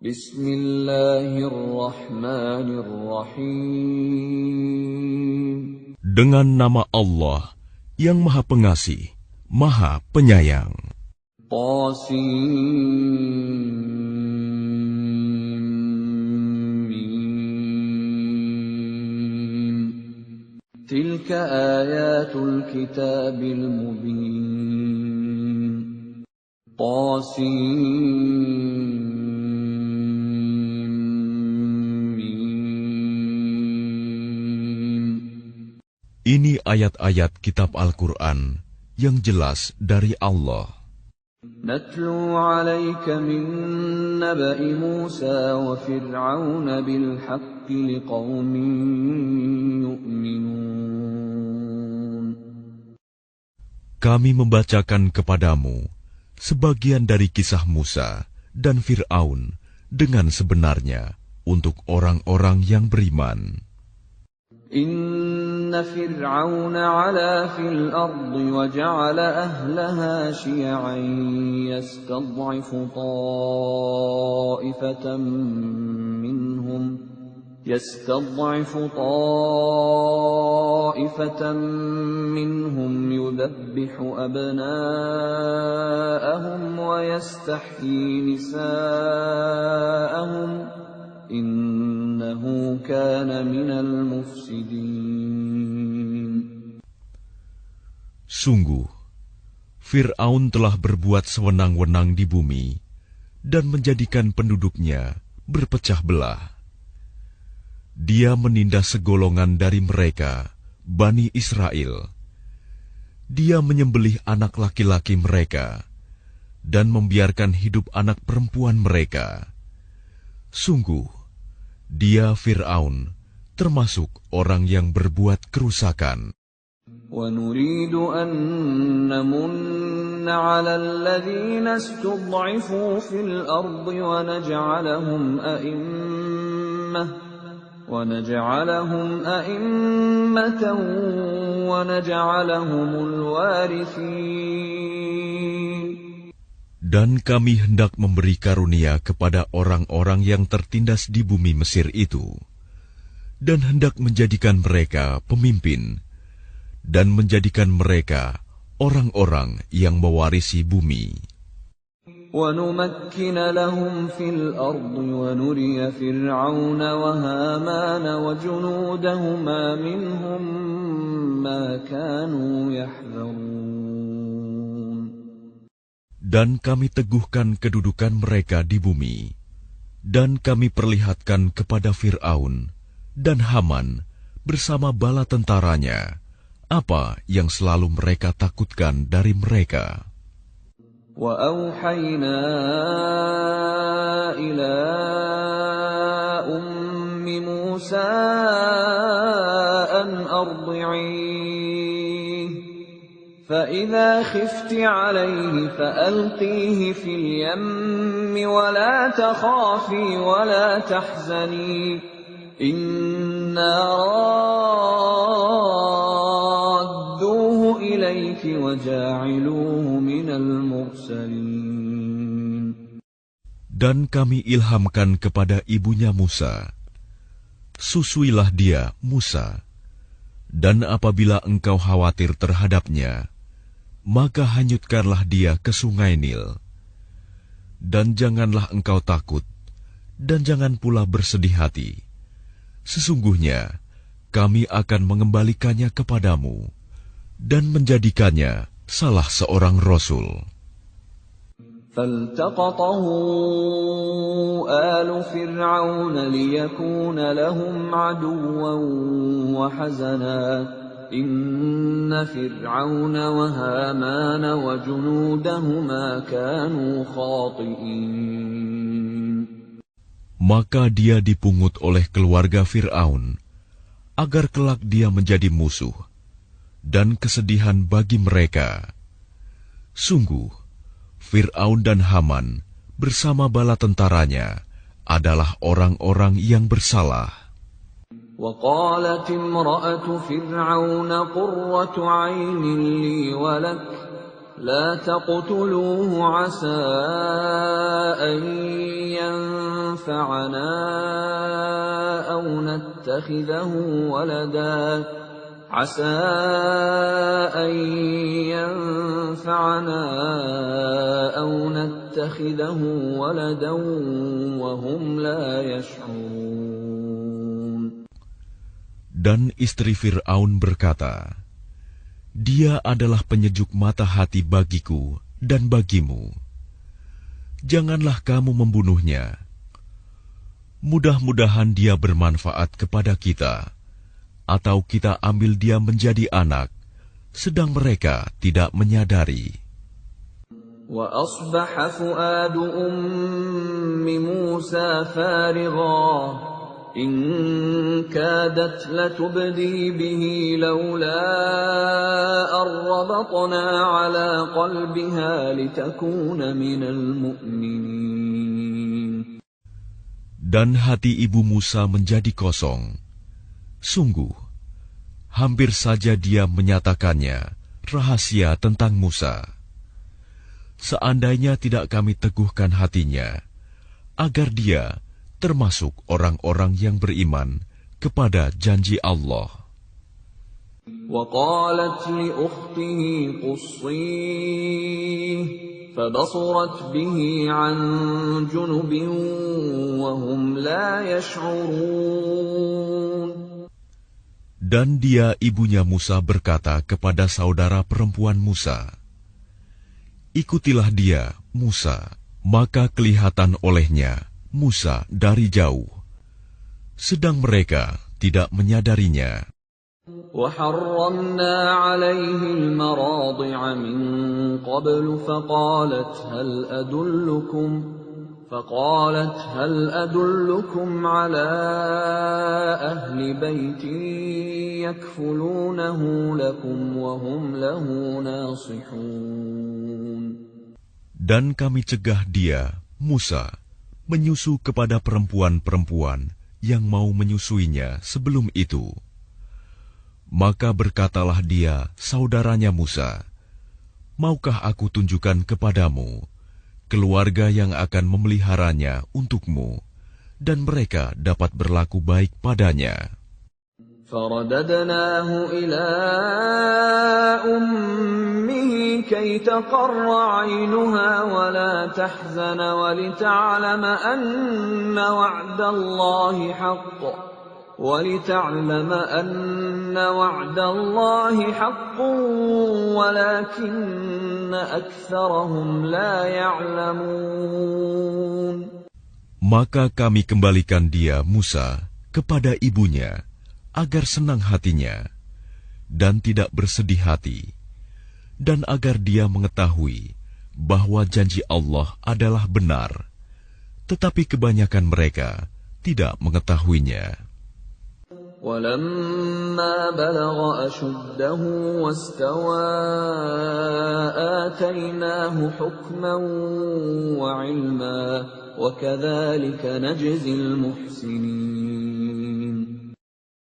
Bismillahirrahmanirrahim. Dengan nama Allah yang Maha Pengasih, Maha Penyayang. Tilka ayatul kitabil mubin. Ini ayat-ayat kitab Al-Quran yang jelas dari Allah. Natlu 'alaika min naba'i Musa wa Fir'aun bil haqqi liqaumin yu'minun. Kami membacakan kepadamu sebagian dari kisah Musa dan Fir'aun dengan sebenarnya untuk orang-orang yang beriman. Inna Fir'aun 'ala fil ardi wa ja'ala ahlaha syi'an yastad'ifu ta'ifatan minhum yudabbihu abna'ahum wa yastahyi nisa'ahum innahu kana minal mufsidin. Sungguh, Fir'aun telah berbuat sewenang-wenang di bumi dan menjadikan penduduknya berpecah belah. Dia menindas segolongan dari mereka, Bani Israel. Dia menyembelih anak laki-laki mereka dan membiarkan hidup anak perempuan mereka. Sungguh, dia Fir'aun termasuk orang yang berbuat kerusakan. وَنُرِيدُ أَن نَّمُنَّ عَلَى الَّذِينَ اسْتُضْعِفُوا فِي الْأَرْضِ وَنَجْعَلَهُمْ أَئِمَّةً وَنَجْعَلَهُمُ الْوَارِثِينَ. Dan kami hendak memberi karunia kepada orang-orang yang tertindas di bumi Mesir itu, dan hendak menjadikan mereka pemimpin, dan menjadikan mereka orang-orang yang mewarisi bumi. وَنُمَكِّنَ لَهُمْ فِي الْأَرْضِ وَنُرِيَ فِرْعَوْنَ وَهَامَانَ وَجُنُودَهُمَا مِنْهُمْ مَا كَانُوا يَحْذَرُونَ. Dan kami teguhkan kedudukan mereka di bumi, dan kami perlihatkan kepada Fir'aun dan Haman bersama bala tentaranya apa yang selalu mereka takutkan dari mereka. وَأَوْحَيْنَا إِلَىٰ أُمِّ مُوسَىٰ أَنْ أَرْضِعِيهِ فَإِذَا خِفْتِ عَلَيْهِ فَأَلْقِيهِ فِي الْيَمِّ وَلَا تَخَافِي وَلَا تَحْزَنِي إِنَّا رَادُّوهُ إِلَيْكِ وَجَاعِلُوهُ مِنَ الْمُرْسَلِينَ. Dan kami ilhamkan kepada ibunya Musa, susuilah dia, Musa, dan apabila engkau khawatir terhadapnya, maka hanyutkanlah dia ke sungai Nil. Dan janganlah engkau takut, dan jangan pula bersedih hati. Sesungguhnya kami akan mengembalikannya kepadamu dan menjadikannya salah seorang rasul. فَالْتَقَطَهُ آلُ فِرْعَوْنَ لِيَكُونَ لَهُمْ عَدُوًّا وَحَزَنًا إِنَّ فِرْعَوْنَ وَهَامَانَ وَجُنُودَهُمَا كَانُوا خَاطِئِينَ. Maka dia dipungut oleh keluarga Fir'aun, agar kelak dia menjadi musuh dan kesedihan bagi mereka. Sungguh, Fir'aun dan Haman bersama bala tentaranya adalah orang-orang yang bersalah. وَقَالَتِ امْرَأَةُ فِرْعَوْنَ قُرَّةُ عَيْنٍ لِّي وَلَكَ لَا تَقْتُلُوهُ عَسَىٰ أَن ينفعنا أو نتخذه ولدا عسى أن ينفعنا أو نتخذه ولدا وهم لا يشعرون. Dan istri Fir'aun berkata, Dia adalah penyejuk mata hati bagiku dan bagimu. Janganlah kamu membunuhnya. Mudah-mudahan dia bermanfaat kepada kita, atau kita ambil dia menjadi anak, sedang mereka tidak menyadari. وَأَصْبَحَ فُؤَادُ أُمِّ مُوسَى فَارِغًا إِنْ كَادَتْ لَتُبْدِي بِهِ لَوْلَا أَنْ رَبَطْنَا عَلَى قَلْبِهَا لِتَكُونَ مِنَ الْمُؤْمِنِينَ. Dan hati ibu Musa menjadi kosong. Sungguh, hampir saja dia menyatakannya rahasia tentang Musa. Seandainya tidak kami teguhkan hatinya, agar dia termasuk orang-orang yang beriman kepada janji Allah. وَقَالَتْ لِأُخْتِهِ قُصِّيهِ فَبَصُرَتْ بِهِ عَنْ جُنُبٍ وَهُمْ لَا يَشْعُرُونَ. Dan dia ibunya Musa berkata kepada saudara perempuan Musa, Ikutilah dia, Musa. Maka kelihatan olehnya Musa dari jauh, sedang mereka tidak menyadarinya. وَحَرَّمْنَا عَلَيْهِ الْمَرَاضِعَ مِنْ قَبْلُ فقالت هل أدلكم على أهل بيت يكفلونه لكم وهم له ناصحون. Dan kami cegah dia, Musa, menyusu kepada perempuan-perempuan yang mau menyusuinya sebelum itu. Maka berkatalah dia, saudaranya Musa, Maukah aku tunjukkan kepadamu keluarga yang akan memeliharanya untukmu, dan mereka dapat berlaku baik padanya. فَرَدَدْنَاهُ إِلَىٰ أُمِّهِ كَيْ تَقَرَّ عَيْنُهَا وَلَا تَحْزَنَ وَلِتَعْلَمَ أَنَّ وَعْدَ اللَّهِ حَقٌّ وَلَكِنَّ أَكْثَرَهُمْ لَا يَعْلَمُونَ. Maka kami kembalikan dia, Musa, kepada ibunya, agar senang hatinya, dan tidak bersedih hati, dan agar dia mengetahui bahwa janji Allah adalah benar, tetapi kebanyakan mereka tidak mengetahuinya. وَلَمَّا بَلَغَ أَشُدَّهُ وَاسْتَوَى آتَيْنَاهُ حُكْمًا وَعِلْمًا وَكَذَلِكَ نَجْزِي الْمُحْسِنِينَ.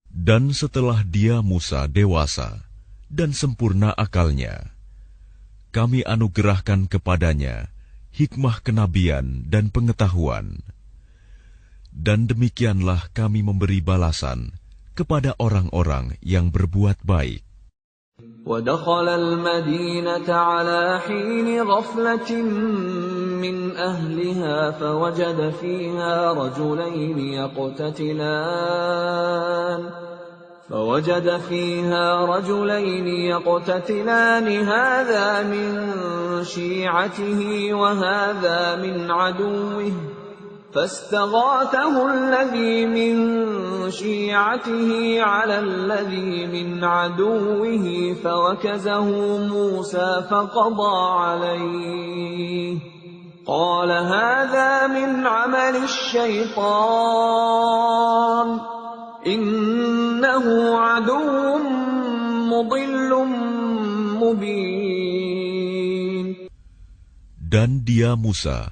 Dan setelah dia Musa dewasa dan sempurna akalnya, kami anugerahkan kepadanya hikmah kenabian dan pengetahuan. Dan demikianlah kami memberi balasan kepada orang-orang yang berbuat baik. وَدَخَلَ الْمَدِينَةَ عَلَى حِينِ غَفْلَةٍ مِّنْ أَهْلِهَا فَوَجَدَ فيها رجلين يقتتلان هذا من شيعته وهذا من عدوه فاستغاثه الذي من شيعته على الذي من عدوه فوكزه موسى فقضى عليه قال هذا من عمل الشيطان إنه عدو مضل مبين. Dan dia Musa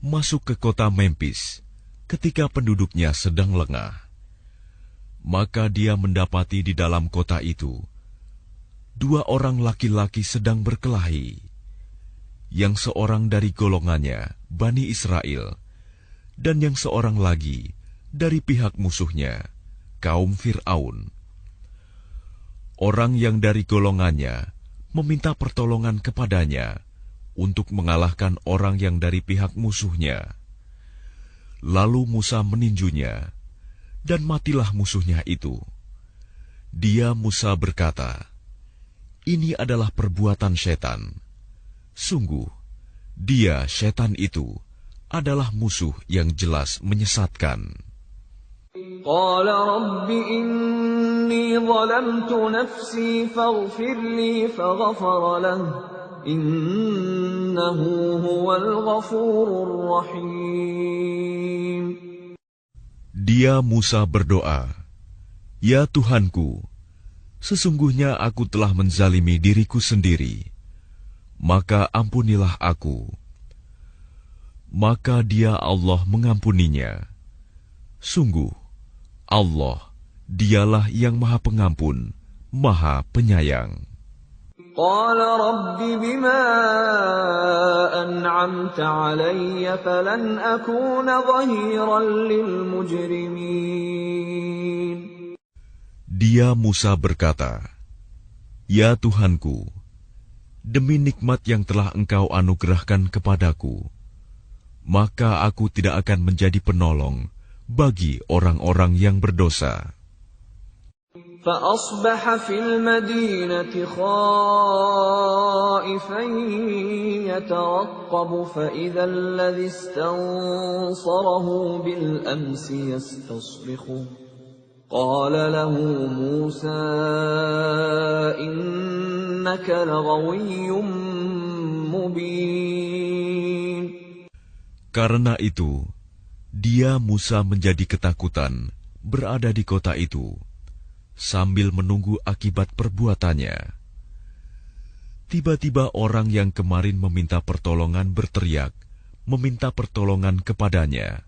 masuk ke kota Memphis ketika penduduknya sedang lengah. Maka dia mendapati di dalam kota itu 2 orang laki-laki sedang berkelahi. Yang seorang dari golongannya, Bani Israel, dan yang seorang lagi dari pihak musuhnya, kaum Fir'aun. Orang yang dari golongannya meminta pertolongan kepadanya untuk mengalahkan orang yang dari pihak musuhnya. Lalu Musa meninjunya, dan matilah musuhnya itu. Dia Musa berkata, "Ini adalah perbuatan setan. Sungguh, dia setan itu adalah musuh yang jelas menyesatkan." قال رب إني ظلمت نفسي فاغفر لي فغفر له إنه هو الغفور الرحيم. Dia Musa berdoa, "Ya Tuhanku, sesungguhnya aku telah menzalimi diriku sendiri, maka ampunilah aku." Maka dia Allah mengampuninya. Sungguh, Allah, dialah yang Maha Pengampun, Maha Penyayang. قال رب بما أنعمت علي فلن أكون ظهيرا للمجرمين. Dia Musa berkata, "Ya Tuhanku, demi nikmat yang telah Engkau anugerahkan kepadaku, maka aku tidak akan menjadi penolong bagi orang-orang yang berdosa." فأصبح في المدينة خائفا يترقب فإذا الذي استنصره بالأمس يستصرخه قال له موسى إنك لغوي مبين. Karena itu, dia Musa menjadi ketakutan berada di kota itu, sambil menunggu akibat perbuatannya. Tiba-tiba orang yang kemarin meminta pertolongan berteriak, meminta pertolongan kepadanya.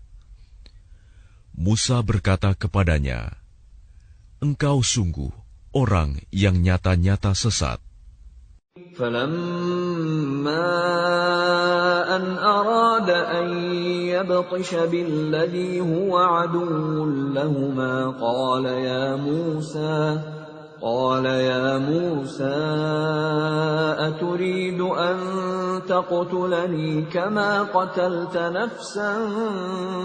Musa berkata kepadanya, "Engkau sungguh orang yang nyata-nyata sesat." فلما أن أراد أن يبطش بالذي هو عدو لهما قال يا موسى أتريد أن تقتلني كما قتلت نفسا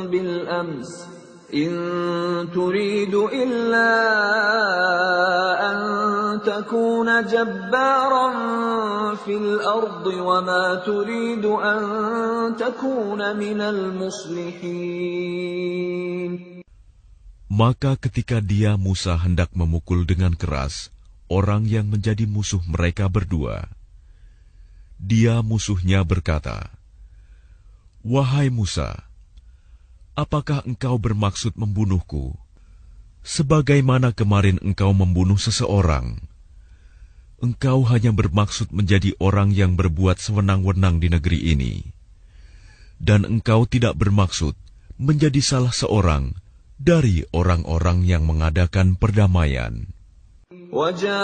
بالأمس إن تريد إلا أن تكون جبارا في الأرض وما تريد أن تكون من المصلحين. Maka ketika dia Musa hendak memukul dengan keras orang yang menjadi musuh mereka berdua, dia musuhnya berkata, "Wahai Musa, apakah engkau bermaksud membunuhku, sebagaimana kemarin engkau membunuh seseorang? Engkau hanya bermaksud menjadi orang yang berbuat sewenang-wenang di negeri ini, dan engkau tidak bermaksud menjadi salah seorang dari orang-orang yang mengadakan perdamaian." وجاء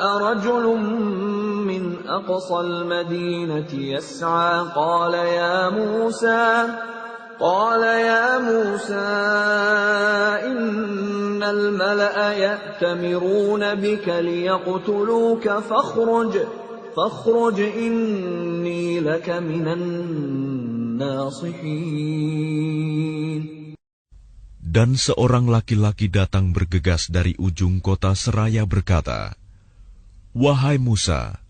رجل من أقصى المدينة يسعى قال يا موسى إن الملأ يأتمرون بك ليقتلوك فاخرج إني لك من الناصحين. Dan seorang laki-laki datang bergegas dari ujung kota seraya berkata, "Wahai Musa,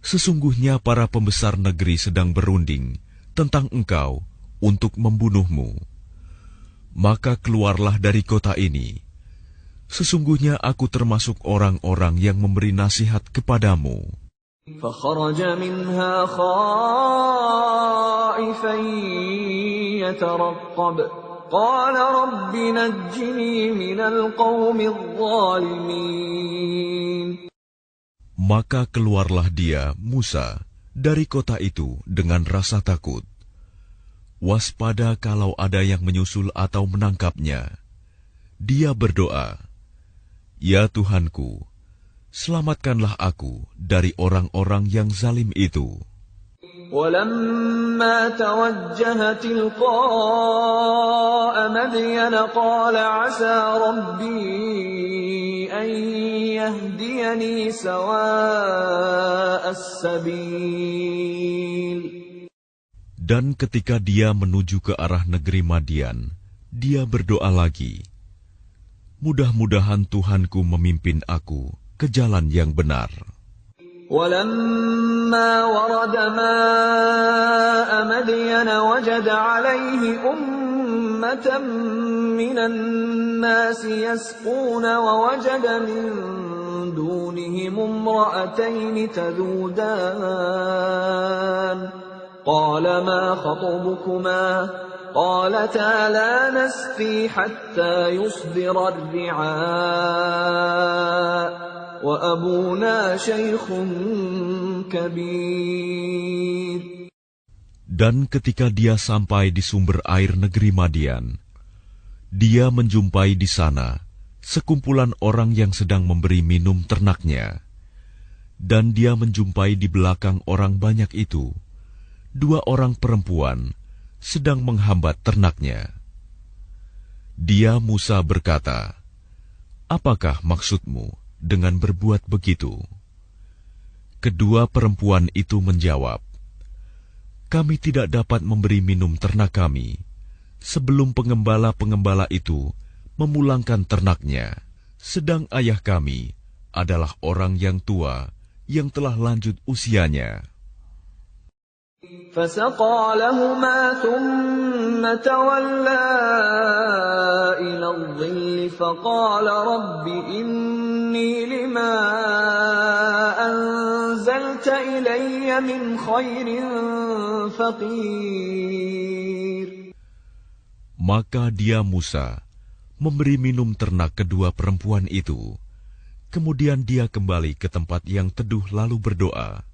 sesungguhnya para pembesar negeri sedang berunding tentang engkau untuk membunuhmu. Maka keluarlah dari kota ini. Sesungguhnya aku termasuk orang-orang yang memberi nasihat kepadamu." فخرج منها خائفا يترقب قال رب نجني من القوم الظالمين. Maka keluarlah dia, Musa, dari kota itu dengan rasa takut. Waspada kalau ada yang menyusul atau menangkapnya. Dia berdoa, "Ya Tuhanku, selamatkanlah aku dari orang-orang yang zalim itu." ولما توجه تلقاء مدين قال عسى ربي أن يهديني سواء السبيل. Dan ketika dia menuju ke arah negeri Madian, dia berdoa lagi, mudah-mudahan Tuhanku memimpin aku ke jalan yang benar. ولما ورد ماء مدين وجد عليه أمة من الناس يسقون ووجد من دونهم امرأتين تذودان قال ما خطبكما قالتا لا نسقي حتى يصدر الرعاء وأبونا شيخ كبير. Dan ketika dia sampai di sumber air negeri Madian, dia menjumpai di sana sekumpulan orang yang sedang memberi minum ternaknya. Dan dia menjumpai di belakang orang banyak itu 2 orang perempuan sedang menghambat ternaknya. Dia Musa berkata, apakah maksudmu dengan berbuat begitu? Kedua perempuan itu menjawab, kami tidak dapat memberi minum ternak kami sebelum pengembala-pengembala itu memulangkan ternaknya, sedang ayah kami adalah orang yang tua yang telah lanjut usianya. فسقى لهما ثم تولى إلى الظل فقال رب إني لما أنزلت إلي من خير فقير. Maka dia Musa memberi minum ternak kedua perempuan itu. Kemudian dia kembali ke tempat yang teduh lalu berdoa,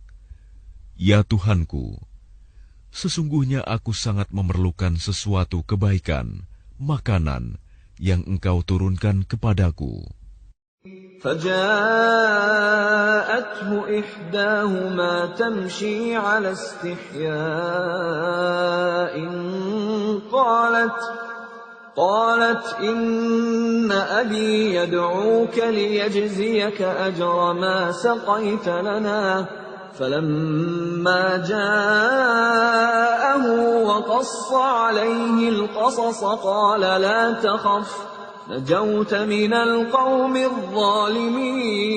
ya Tuhanku, sesungguhnya aku sangat memerlukan sesuatu kebaikan, makanan yang Engkau turunkan kepadaku. فجاءته إحداهما تمشي على استحياء قالت إن أبي يدعوك ليجزيك أجر ما سقيت لنا. فلما جاءه وقص عليه القصص قال لا تخف نجوت من القوم الظالمين.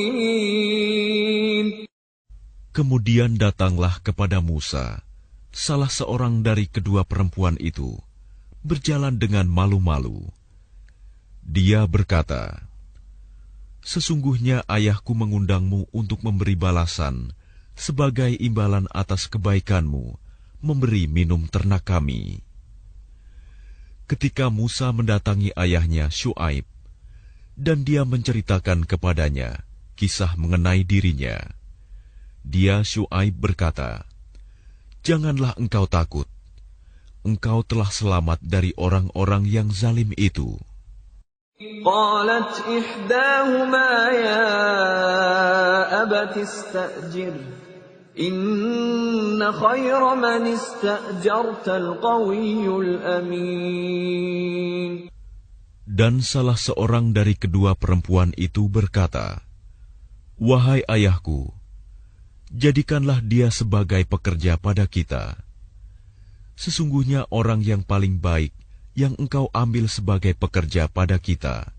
Kemudian datanglah kepada Musa salah seorang dari kedua perempuan itu, berjalan dengan malu-malu. Dia berkata, sesungguhnya ayahku mengundangmu untuk memberi balasan sebagai imbalan atas kebaikanmu, memberi minum ternak kami. Ketika Musa mendatangi ayahnya Syuaib, dan dia menceritakan kepadanya kisah mengenai dirinya, dia Syuaib berkata, janganlah engkau takut, engkau telah selamat dari orang-orang yang zalim itu. قالت إحداهما يا أبت استأجره إن خير من استأجرت القوي الأمين. Dan salah seorang dari kedua perempuan itu berkata, wahai ayahku, jadikanlah dia sebagai pekerja pada kita. Sesungguhnya orang yang paling baik yang engkau ambil sebagai pekerja pada kita,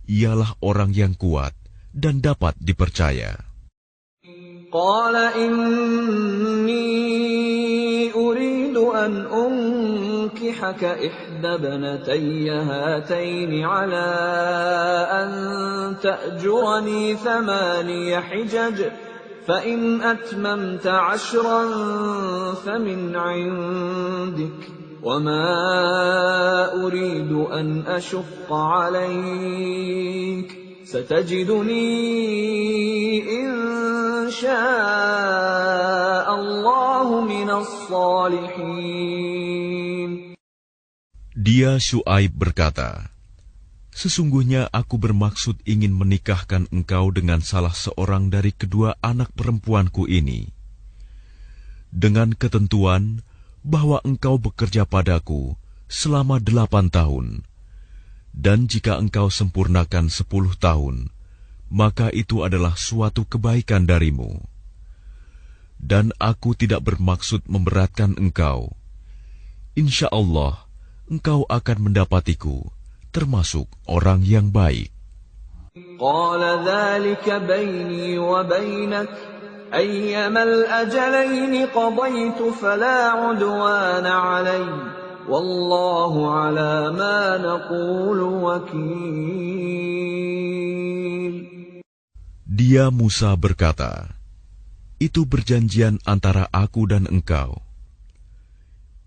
ialah orang yang kuat dan dapat dipercaya. Qala inni uridu an unkihaka ihda banatayya hataini ala an ta'jurani thamaniya hijaj, fa in atmamta 'ashran famin 'indik. وما أريد أن أشق عليك ستجدني إن شاء الله من الصالحين. Dia Syuaib berkata, sesungguhnya aku bermaksud ingin menikahkan engkau dengan salah seorang dari kedua anak perempuanku ini. dengan ketentuan bahwa engkau bekerja padaku selama 8 tahun, dan jika engkau sempurnakan 10 tahun, maka itu adalah suatu kebaikan darimu. Dan aku tidak bermaksud memberatkan engkau. Insya Allah, engkau akan mendapatiku termasuk orang yang baik. Qala dzalika baini wa bainak ayyama al-ajalaini qadaytu fala 'udwana 'alayya wallahu 'ala ma naqulu wakil. Dia Musa berkata, itu perjanjian antara aku dan engkau.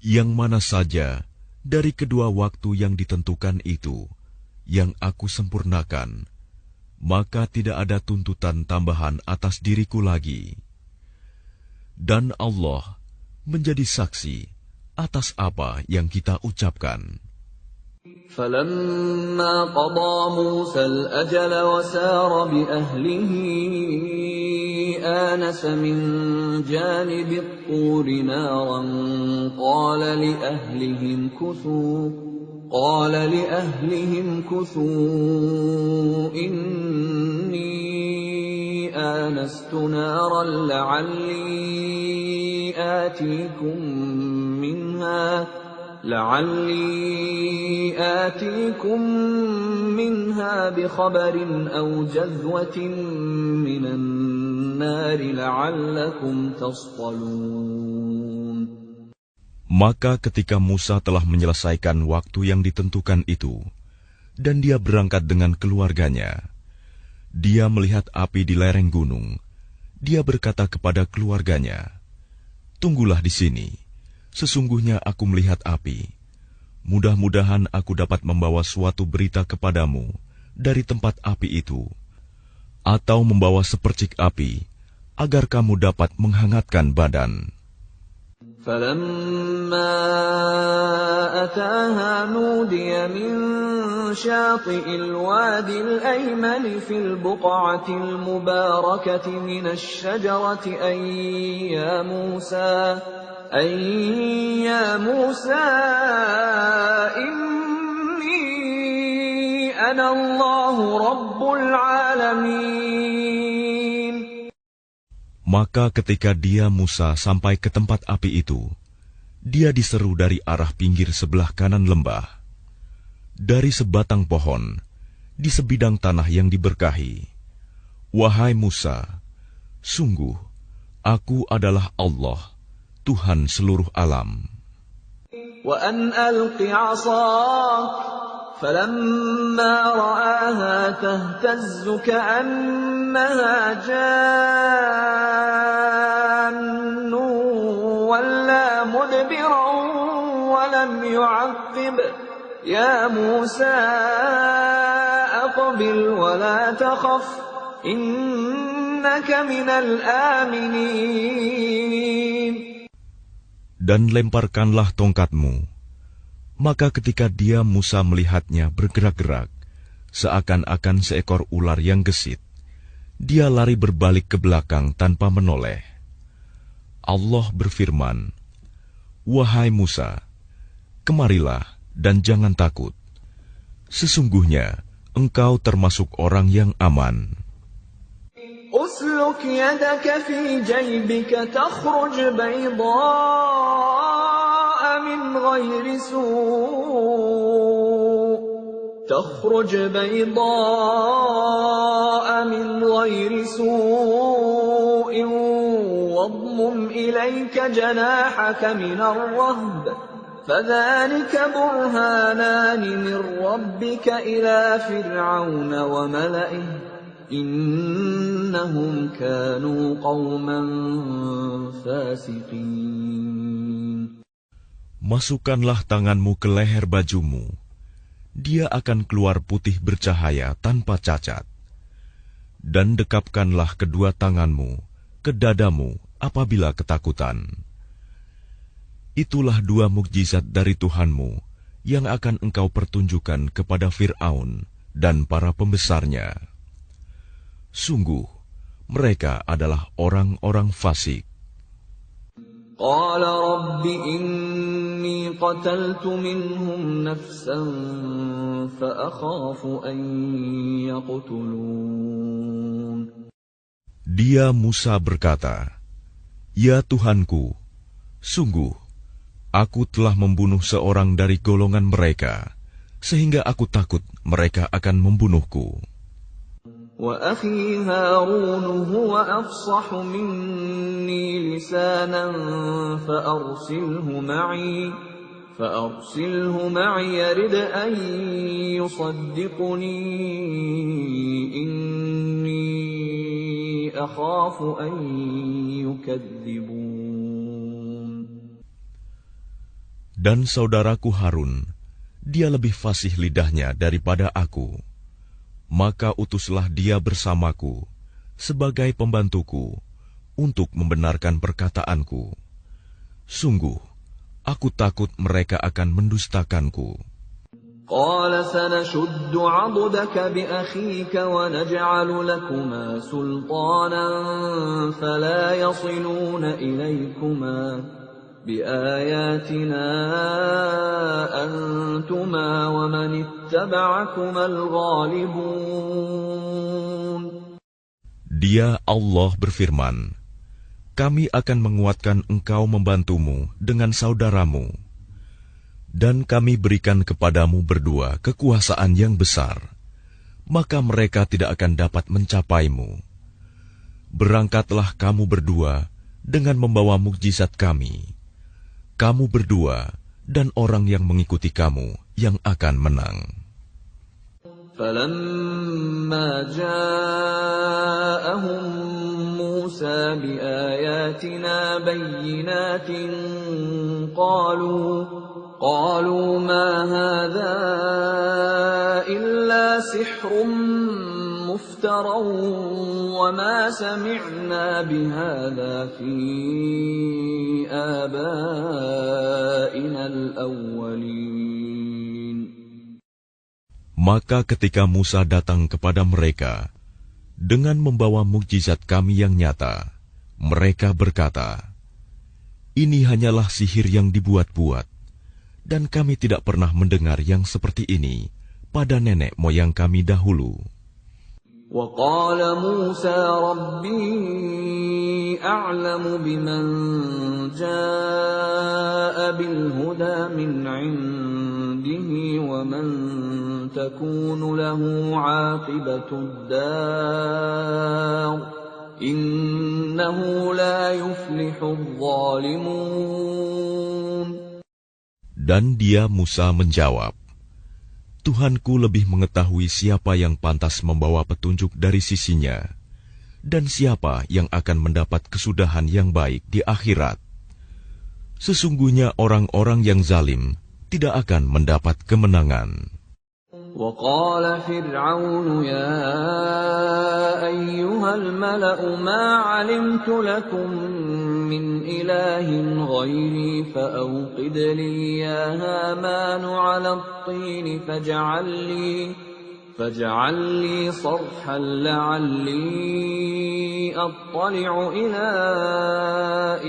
Yang mana saja dari kedua waktu yang ditentukan itu yang aku sempurnakan, maka tidak ada tuntutan tambahan atas diriku lagi. Dan Allah menjadi saksi atas apa yang kita ucapkan. فَلَمَّا قَضَى مُوسَى الْأَجَلَ وَسَارَ بِأَهْلِهِ آنَسَ مِنْ جَانِبِ الطُّورِ نَارًا قَالَ لِأَهْلِهِمْ كُثُوا إِنِّي آنَسْتُ نَارًا لعلي آتيكم منها بخبر أو جذوة من النار لعلكم تصطلون. Maka ketika Musa telah menyelesaikan waktu yang ditentukan itu, dan dia berangkat dengan keluarganya, dia melihat api di lereng gunung. Dia berkata kepada keluarganya, "Tunggulah di sini. Sesungguhnya aku melihat api. Mudah-mudahan aku dapat membawa suatu berita kepadamu dari tempat api itu, atau membawa sepercik api, agar kamu dapat menghangatkan badan." فَلَمَّا أَتَاهَا نُودِيَ مِن شَاطِئِ الْوَادِ الْأَيْمَنِ فِي الْبُقْعَةِ الْمُبَارَكَةِ مِنَ الشَّجَرَةِ أَن يَا مُوسَى إِنِّي أَنَا اللَّهُ رَبُّ الْعَالَمِينَ. Maka ketika dia Musa sampai ke tempat api itu, dia diseru dari arah pinggir sebelah kanan lembah, dari sebatang pohon, di sebidang tanah yang diberkahi. "Wahai Musa, sungguh, aku adalah Allah, Tuhan seluruh alam. وَأَنْ أَلْقِ عَصَاكَ فَلَمَّا رَآهَا تَهْتَزُّ كَأَنَّهَا جَانٌّ وَلَّىٰ مُدْبِرًا وَلَمْ يُعَقِّبْ يَا مُوسَىٰ أَقْبِلْ وَلَا تَخَفْ إِنَّكَ مِنَ الْآمِنِينَ. Dan lemparkanlah tongkatmu." Maka ketika dia Musa melihatnya bergerak-gerak, seakan-akan seekor ular yang gesit, dia lari berbalik ke belakang tanpa menoleh. Allah berfirman, "Wahai Musa, kemarilah dan jangan takut. Sesungguhnya engkau termasuk orang yang aman." أسلك يدك في جيبك تخرج بيضاء من غير سوء واضمم إليك جناحك من الرهب فذلك برهانان من ربك إلى فرعون وملئه إنهم كانوا قوما فاسقين. Masukkanlah tanganmu ke leher bajumu. Dia akan keluar putih bercahaya tanpa cacat. Dan dekapkanlah kedua tanganmu ke dadamu apabila ketakutan. Itulah dua mukjizat dari Tuhanmu yang akan engkau pertunjukkan kepada Fir'aun dan para pembesarnya. Sungguh, mereka adalah orang-orang fasik. قال رب إني قتلت منهم نفسا فأخاف أن يقتلون. Dia Musa berkata, "Ya Tuhanku, sungguh aku telah membunuh seorang dari golongan mereka, sehingga aku takut mereka akan membunuhku." وأخي هارون هو أفصح مني لسانا فأرسله معي يرد أن يصدقني إني أخاف أن يكذبون. Dan saudaraku Harun, dia lebih fasih lidahnya daripada aku. Maka utuslah dia bersamaku sebagai pembantuku untuk membenarkan perkataanku. Sungguh, aku takut mereka akan mendustakanku. قال سنشد عضدك بأخيك ونجعل لكما سلطانا فلا يصلون إليكما بآياتنا أنتما ومن اتبعكما الغالبون. Dia Allah berfirman, kami akan menguatkan engkau membantumu dengan saudaramu, dan kami berikan kepadamu berdua kekuasaan yang besar, maka mereka tidak akan dapat mencapaimu. Berangkatlah kamu berdua dengan membawa mukjizat kami. Kamu berdua dan orang yang mengikuti kamu yang akan menang. فَلَمَّا جَاءَهُم مُوسَى بِآيَاتِنَا بَيِّنَاتٍ قَالُوا مَا هَذَا إِلَّا سِحْرٌ مُفْتَرًى وَمَا سَمِعْنَا بِهَذَا فِي آبَائِنَا الْأَوَّلِينَ. Maka ketika Musa datang kepada mereka dengan membawa mukjizat kami yang nyata, mereka berkata, "Ini hanyalah sihir yang dibuat-buat, dan kami tidak pernah mendengar yang seperti ini pada nenek moyang kami dahulu." وَقَالَ مُوسَى رَبِّي أَعْلَمُ بِمَنْ جَاءَ بِالْهُدَى مِنْ عِنْدِهِ وَمَنْ تَكُونُ لَهُ عَاقِبَةُ الدَّارِ إِنَّهُ لَا يُفْلِحُ الظَّالِمُونَ. Dan dia Musa menjawab, Tuhanku lebih mengetahui siapa yang pantas membawa petunjuk dari sisinya, dan siapa yang akan mendapat kesudahan yang baik di akhirat. Sesungguhnya orang-orang yang zalim tidak akan mendapat kemenangan. وَقَالَ فِرْعَوْنُ يَا أَيُّهَا الْمَلَأُ مَا عَلِمْتُ لَكُمْ مِنْ إِلَٰهٍ غَيْرِي فَأَوْقِدْ لِي يَا هَامَانُ عَلَى الطِّينِ فَاجْعَل لِّي صَرْحًا لَّعَلِّي أَطَّلِعُ إِلَىٰ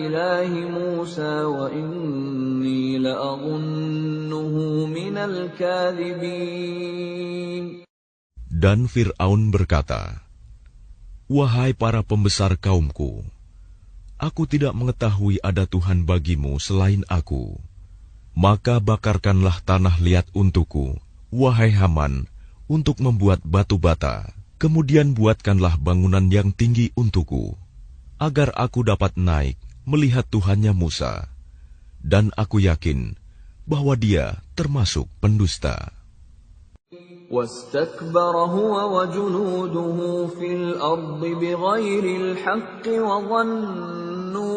إِلَٰهِ مُوسَىٰ وَإِنِّي لَأَظُنُّهُ مِنَ الْكَاذِبِينَ. Dan Fir'aun berkata, "Wahai para pembesar kaumku, aku tidak mengetahui ada Tuhan bagimu selain aku. Maka bakarkanlah tanah liat untukku, wahai Haman, untuk membuat batu bata. Kemudian buatkanlah bangunan yang tinggi untukku, agar aku dapat naik melihat Tuhannya Musa. Dan aku yakin bahwa dia termasuk pendusta." وَاسْتَكْبَرَ هُوَ وَجُنُودُهُ فِي الْأَرْضِ بِغَيْرِ الْحَقِّ وَظَنُّوا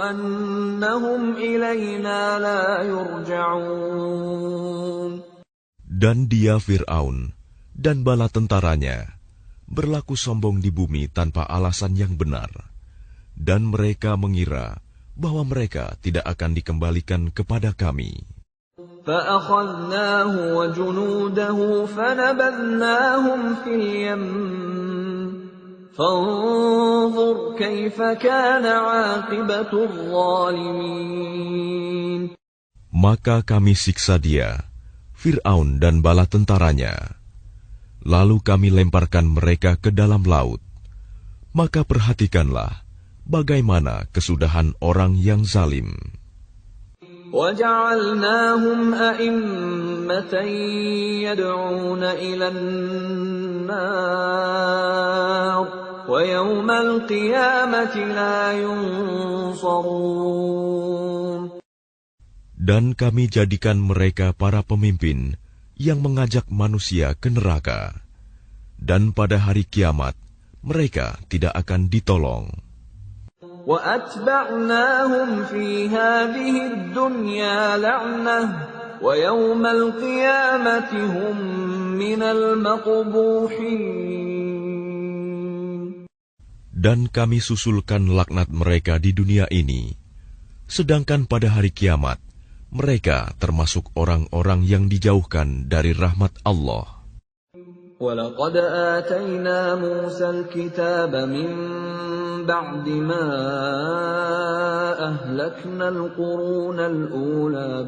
أَنَّهُمْ إِلَيْنَا لَا يُرْجَعُونَ. Dan dia Fir'aun dan bala tentaranya berlaku sombong di bumi tanpa alasan yang benar, dan mereka mengira bahwa mereka tidak akan dikembalikan kepada kami. فَأَخَذْنَاهُ وَجُنُودَهُ فَنَبَذْنَاهُمْ فِي الْيَمِّ فانظر كيف كان عاقبة الظالمين. Maka kami siksa dia, Fir'aun dan bala tentaranya. Lalu kami lemparkan mereka ke dalam laut. Maka perhatikanlah bagaimana kesudahan orang yang zalim. وَجَعَلْنَاهُمْ أَئِمَّةً يَدْعُونَ إِلَى النَّارِ وَيَوْمَ الْقِيَامَةِ لَا يُنصَرُونَ. Dan kami jadikan mereka para pemimpin yang mengajak manusia ke neraka. Dan pada hari kiamat, mereka tidak akan ditolong. وَأَتْبَعْنَاهُمْ فِي هَذِهِ الدُّنْيَا لَعْنَةً وَيَوْمَ الْقِيَامَةِ هُمْ مِنَ الْمَقْبُوحِينَ. Dan kami susulkan laknat mereka di dunia ini, sedangkan pada hari kiamat, mereka termasuk orang-orang yang dijauhkan dari rahmat Allah. وَلَقَدْ آتَيْنَا مُوسَى الْكِتَابَ مِنْ بَعْدِ مَا أَهْلَكْنَا الْقُرُونَ الْأُولَى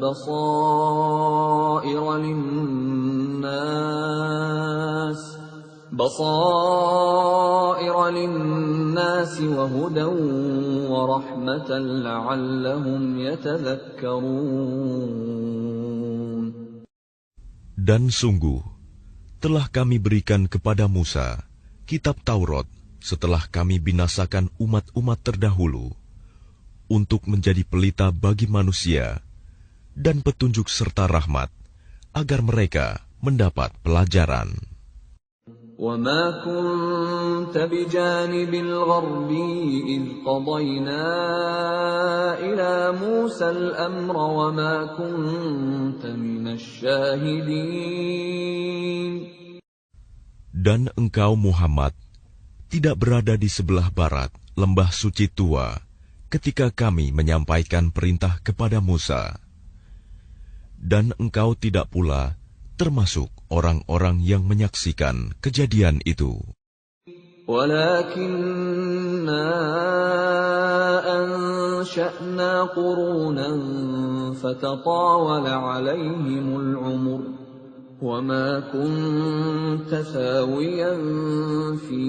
بَصَائِرَ لِلنَّاسِ وَهُدًى وَرَحْمَةً لَعَلَّهُمْ يَتَذَكَّرُونَ. Dan sungguh, telah kami berikan kepada Musa kitab Taurat setelah kami binasakan umat-umat terdahulu, untuk menjadi pelita bagi manusia dan petunjuk serta rahmat, agar mereka mendapat pelajaran. وَمَا كُنْتَ بِجَانِبِ الْغَرْبِيِّ إِذْ قَضَيْنَا إِلَى مُوسَى الْأَمْرَ وَمَا كُنْتَ مِنَ الشَّاهِدِينَ. Dan engkau Muhammad tidak berada di sebelah barat lembah suci tua ketika kami menyampaikan perintah kepada Musa. Dan engkau tidak pula termasuk orang-orang yang menyaksikan kejadian itu. وَلَكِنَّا أَنشَأْنَا قُرُونًا فَتَطَاوَلَ عَلَيْهِمُ الْعُمُرُ وَمَا كُنْتَ ثَاوِيًا فِي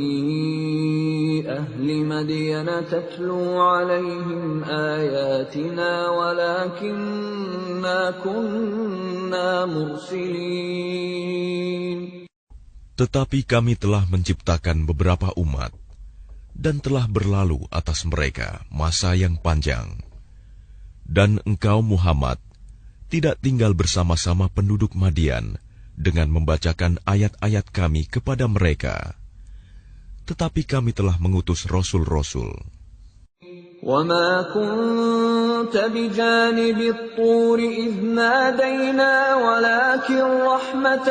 أَهْلِ مَدْيَنَ تَتْلُو عَلَيْهِمْ آيَاتِنَا وَلَكِنَّا كُنَّا مُرْسِلِينَ. Tetapi kami telah menciptakan beberapa umat, dan telah berlalu atas mereka masa yang panjang. Dan engkau Muhammad tidak tinggal bersama-sama penduduk Madian dengan membacakan ayat-ayat kami kepada mereka. Tetapi kami telah mengutus rasul-rasul. وَمَا كُنْتَ بِجَانِبِ الطُّورِ إِذْ نَادَيْنَا وَلَكِنْ رَحْمَةً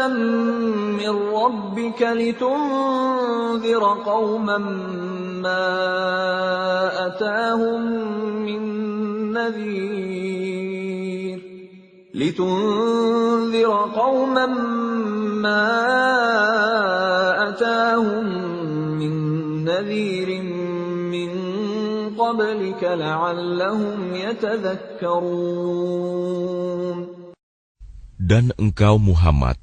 مِّن رَّبِّكَ لِتُنذِرَ قَوْمًا مَّا أَتَاهُم مِّن نَّذِيرٍ مِّن قَبْلِكَ لَعَلَّهُمْ يَتَذَكَّرُونَ. Dan engkau Muhammad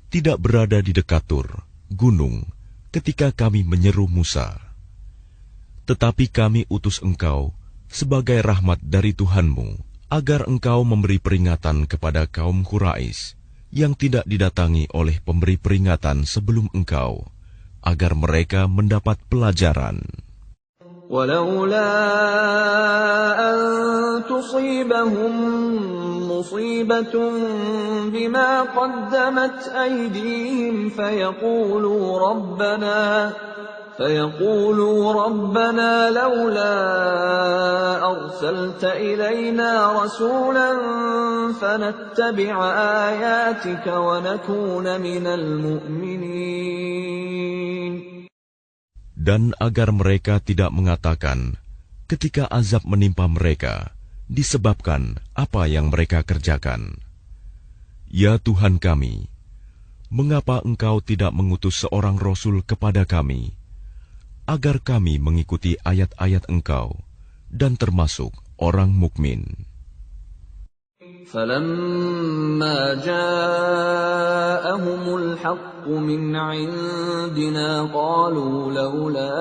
tidak berada di dekat Tur, gunung, ketika kami menyeru Musa. Tetapi kami utus engkau sebagai rahmat dari Tuhanmu, agar engkau memberi peringatan kepada kaum Quraisy yang tidak didatangi oleh pemberi peringatan sebelum engkau, agar mereka mendapat pelajaran. وَلَوْلَا أَن تُصِيبَهُم مُّصِيبَةٌ بِمَا قَدَّمَتْ أَيْدِيهِمْ فَيَقُولُوا رَبَّنَا لَوْلَا أَرْسَلْتَ إِلَيْنَا رَسُولًا فَنَتَّبِعَ آيَاتِكَ وَنَكُونَ مِنَ الْمُؤْمِنِينَ. Dan agar mereka tidak mengatakan ketika azab menimpa mereka disebabkan apa yang mereka kerjakan, "Ya Tuhan kami, mengapa Engkau tidak mengutus seorang Rasul kepada kami, agar kami mengikuti ayat-ayat Engkau dan termasuk orang mukmin. فَلَمَّا جَاءَهُمُ الْحَقُّ مِنْ عِنْدِنَا قَالُوا لَوْلَا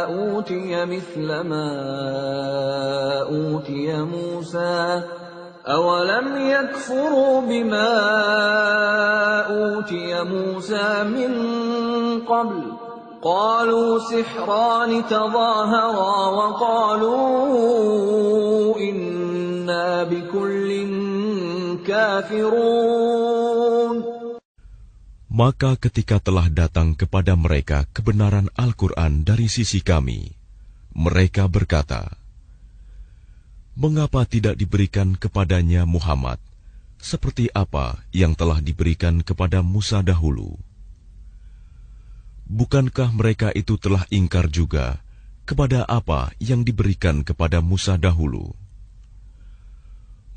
أُوتِيَ مِثْلَ مَا أُوتِيَ مُوسَى أَوَلَمْ يَكْفُرُوا بِمَا أُوتِيَ مُوسَى مِنْ قَبْلُ قَالُوا سِحْرَانِ تَظَاهَرَا وَقَالُوا إِنَّا بِكُلٍّ كَافِرُونَ. Maka ketika telah datang kepada mereka kebenaran Al-Quran dari sisi kami, mereka berkata, mengapa tidak diberikan kepadanya Muhammad seperti apa yang telah diberikan kepada Musa dahulu? Bukankah mereka itu telah ingkar juga kepada apa yang diberikan kepada Musa dahulu?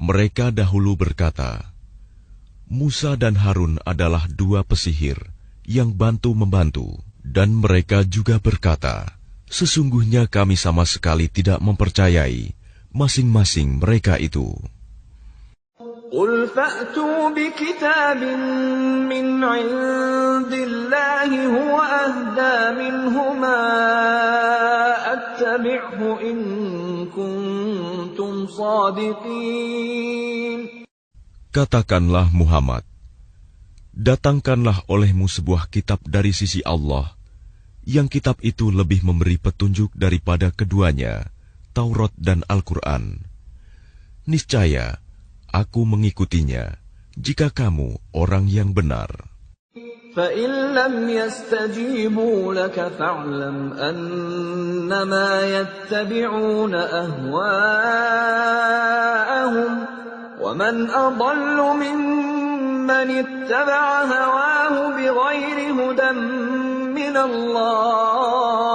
Mereka dahulu berkata, Musa dan Harun adalah dua pesihir yang bantu-membantu, dan mereka juga berkata, sesungguhnya kami sama sekali tidak mempercayai masing-masing mereka itu. قُلْ فَأْتُوا بِكِتَابٍ مِّنْ عِندِ اللَّهِ هُوَ أَهْدَىٰ مِنْهُمَا أَتَّبِعْهُ إِن كُنتُمْ صَادِقِينَ. Katakanlah Muhammad, datangkanlah olehmu sebuah kitab dari sisi Allah, yang kitab itu lebih memberi petunjuk daripada keduanya, Taurat dan Al-Quran. Niscaya, aku mengikutinya, jika kamu orang yang benar. فَإِن لَّمْ يَسْتَجِيبُوا لَكَ فَاعْلَمْ أَنَّمَا يَتَّبِعُونَ أَهْوَاءَهُمْ وَمَنْ أَضَلُّ مِمَّنِ اتَّبَعَ هَوَاهُ بِغَيْرِ هُدًى مِّنَ اللَّهِ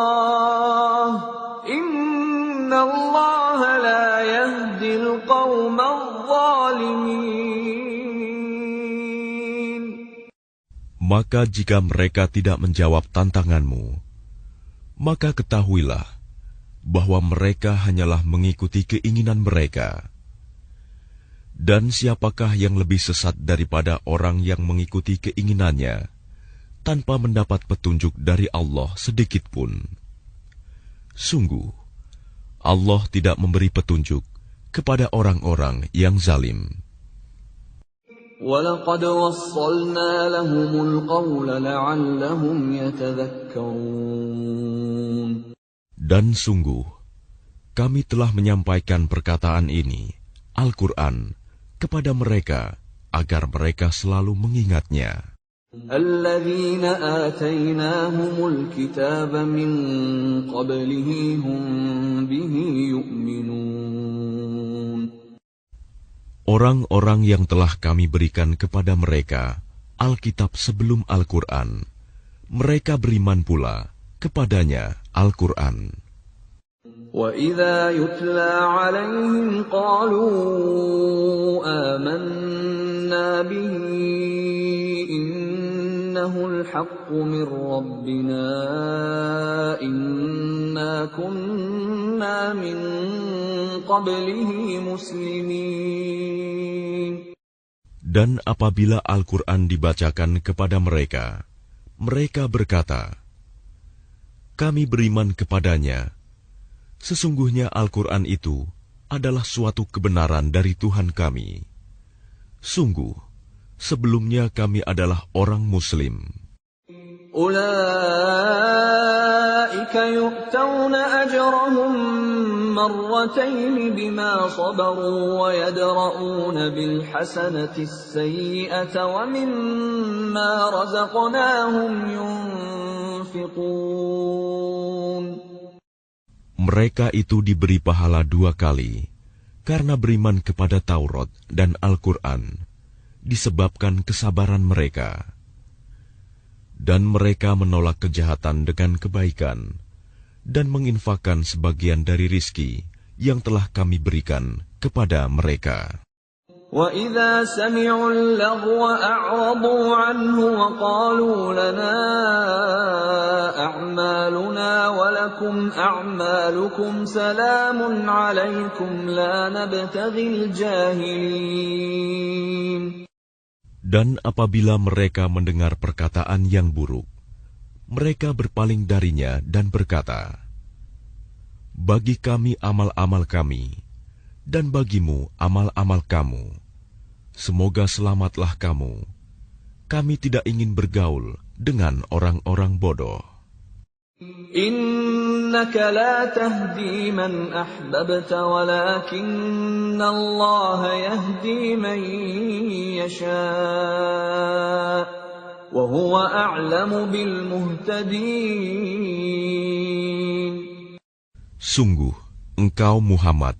إِنَّ اللَّهَ لَا يَهْدِي الْقَوْمَ الظَّالِمِينَ. Maka jika mereka tidak menjawab tantanganmu, maka ketahuilah bahwa mereka hanyalah mengikuti keinginan mereka. Dan siapakah yang lebih sesat daripada orang yang mengikuti keinginannya tanpa mendapat petunjuk dari Allah sedikit pun? Sungguh, Allah tidak memberi petunjuk kepada orang-orang yang zalim. وَلَقَدْ وَصَّلْنَا لَهُمُ الْقَوْلَ لَعَلَّهُمْ يَتَذَكَّرُونَ. Dan sungguh, kami telah menyampaikan perkataan ini, Al-Quran, kepada mereka, agar mereka selalu mengingatnya. الَّذِينَ آتَيْنَاهُمُ الْكِتَابَ مِنْ قَبْلِهِ هُمْ بِهِ يُؤْمِنُونَ. Orang-orang yang telah kami berikan kepada mereka Alkitab sebelum Al-Quran, mereka beriman pula kepadanya Al-Quran. وَإِذَا يُتْلَى عَلَيْهِمْ قَالُوا آمَنَّا بِهِ إِنَّهُ الْحَقُّ مِنْ رَبِّنَا إِنَّا كُنَّا مِنْ قَبْلِهِ مُسْلِمِينَ. Dan apabila Al-Quran dibacakan kepada mereka, mereka berkata, kami beriman kepadanya. Sesungguhnya Al-Quran itu adalah suatu kebenaran dari Tuhan kami. Sungguh, sebelumnya kami adalah orang Muslim. أُولَئِكَ يُؤْتَوْنَ أَجْرَهُمْ مَرَّتَيْنِ بِمَا صَبَرُوا وَيَدْرَءُونَ بِالْحَسَنَةِ السَّيِّئَةَ وَمِمَّا رَزَقْنَاهُمْ يُنْفِقُونَ. Mereka itu diberi pahala 2 kali, karena beriman kepada Taurat dan Al-Quran, disebabkan kesabaran mereka. Dan mereka menolak kejahatan dengan kebaikan, dan menginfakkan sebagian dari rizki yang telah kami berikan kepada mereka. وَإِذَا سَمِعُوا اللَّغْوَ أَعْرَضُوا عَنْهُ وَقَالُوا لَنَا أَعْمَالُنَا وَلَكُمْ أَعْمَالُكُمْ سَلَامٌ عَلَيْكُمْ لَا نَبْتَغِي الْجَاهِلِينَ. Dan apabila mereka mendengar perkataan yang buruk, mereka berpaling darinya dan berkata, "Bagi kami amal-amal kami, dan bagimu amal-amal kamu. Semoga selamatlah kamu. Kami tidak ingin bergaul dengan orang-orang bodoh." Innaka la tahdi man ahbabta walakinna Allah yahdi man yasha' wa huwa a'lamu bil muhtadin. Sungguh, engkau Muhammad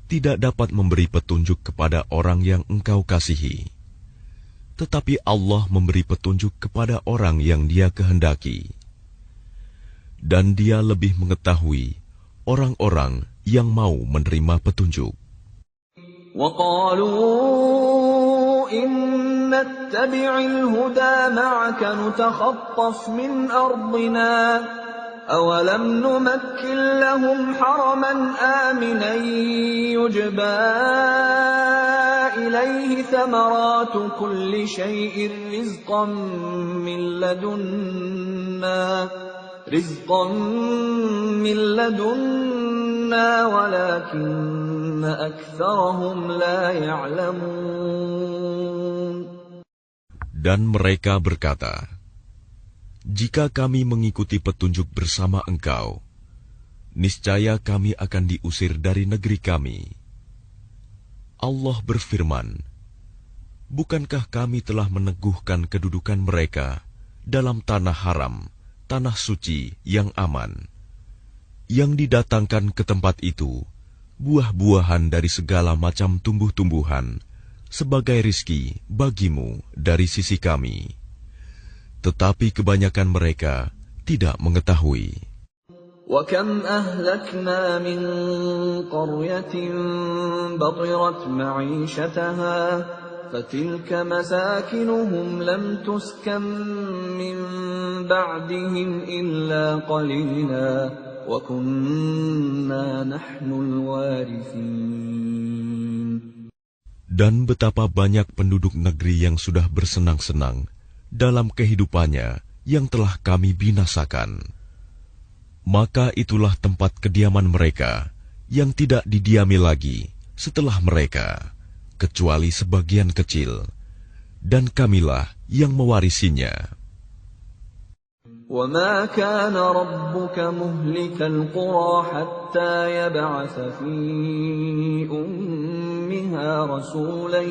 tidak dapat memberi petunjuk kepada orang yang engkau kasihi. Tetapi Allah memberi petunjuk kepada orang yang Dia kehendaki. Dan Dia lebih mengetahui orang-orang yang mau menerima petunjuk. وَقَالُوا إِن نَّتَّبِعِ الْهُدَىٰ مَعَكَ نُتَخَطَّفْ مِنْ أَرْضِنَا أَوَلَمْ نُمَكِّن لَّهُمْ حَرَمًا آمِنًا يُجْبَىٰ إِلَيْهِ ثَمَرَاتُ كُلِّ شَيْءٍ رِّزْقًا مِّن لَّدُنَّا وَلَٰكِنَّ أَكْثَرَهُمْ لَا يَعْلَمُونَ. Dan mereka berkata, "Jika kami mengikuti petunjuk bersama engkau, niscaya kami akan diusir dari negeri kami." Allah berfirman, "Bukankah kami telah meneguhkan kedudukan mereka dalam tanah haram, tanah suci yang aman, yang didatangkan ke tempat itu buah-buahan dari segala macam tumbuh-tumbuhan sebagai rizki bagimu dari sisi kami." Tetapi kebanyakan mereka tidak mengetahui. وَكَمْ أَهْلَكْنَا مِنْ قَرْيَةٍ بَطِرَتْ مَعِيشَتَهَا فَتِلْكَ مَسَاكِنُهُمْ لَمْ تُسْكَنْ مِنْ بَعْدِهِمْ إِلَّا قَلِيلًا وَكُنَّا نَحْنُ الْوَارِثِينَ. Dan betapa banyak penduduk negeri yang sudah bersenang-senang dalam kehidupannya yang telah kami binasakan. Maka itulah tempat kediaman mereka yang tidak didiami lagi setelah mereka, kecuali sebagian kecil, dan kamilah yang mewarisinya. وَمَا كَانَ رَبُّكَ مُهْلِكَ الْقُرَىٰ حَتَّىٰ يَبْعَثَ فِي أُمِّهَا رَسُولًا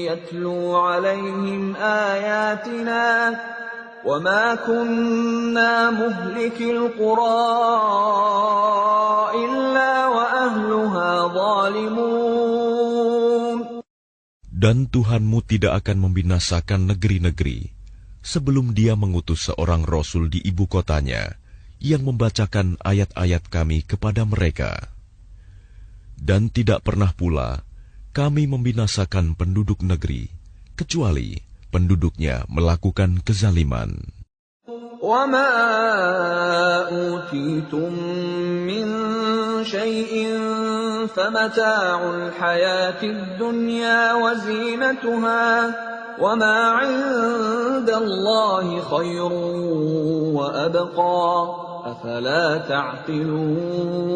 يَتْلُو عَلَيْهِمْ آيَاتِنَا وَمَا كُنَّا مُهْلِكِي الْقُرَىٰ إِلَّا وَأَهْلُهَا ظَالِمُونَ. Dan Tuhanmu tidak akan membinasakan negeri-negeri sebelum Dia mengutus seorang Rasul di ibu kotanya yang membacakan ayat-ayat kami kepada mereka. Dan tidak pernah pula kami membinasakan penduduk negeri, kecuali penduduknya melakukan kezaliman. وَمَا أُوتِيتُم مِّن شَيْءٍ فَمَتَاعُ الْحَيَاةِ الدُّنْيَا وَزِينَتُهَا وَمَا عِندَ اللَّهِ خَيْرٌ وَأَبْقَىٰ أَفَلَا تَعْقِلُونَ.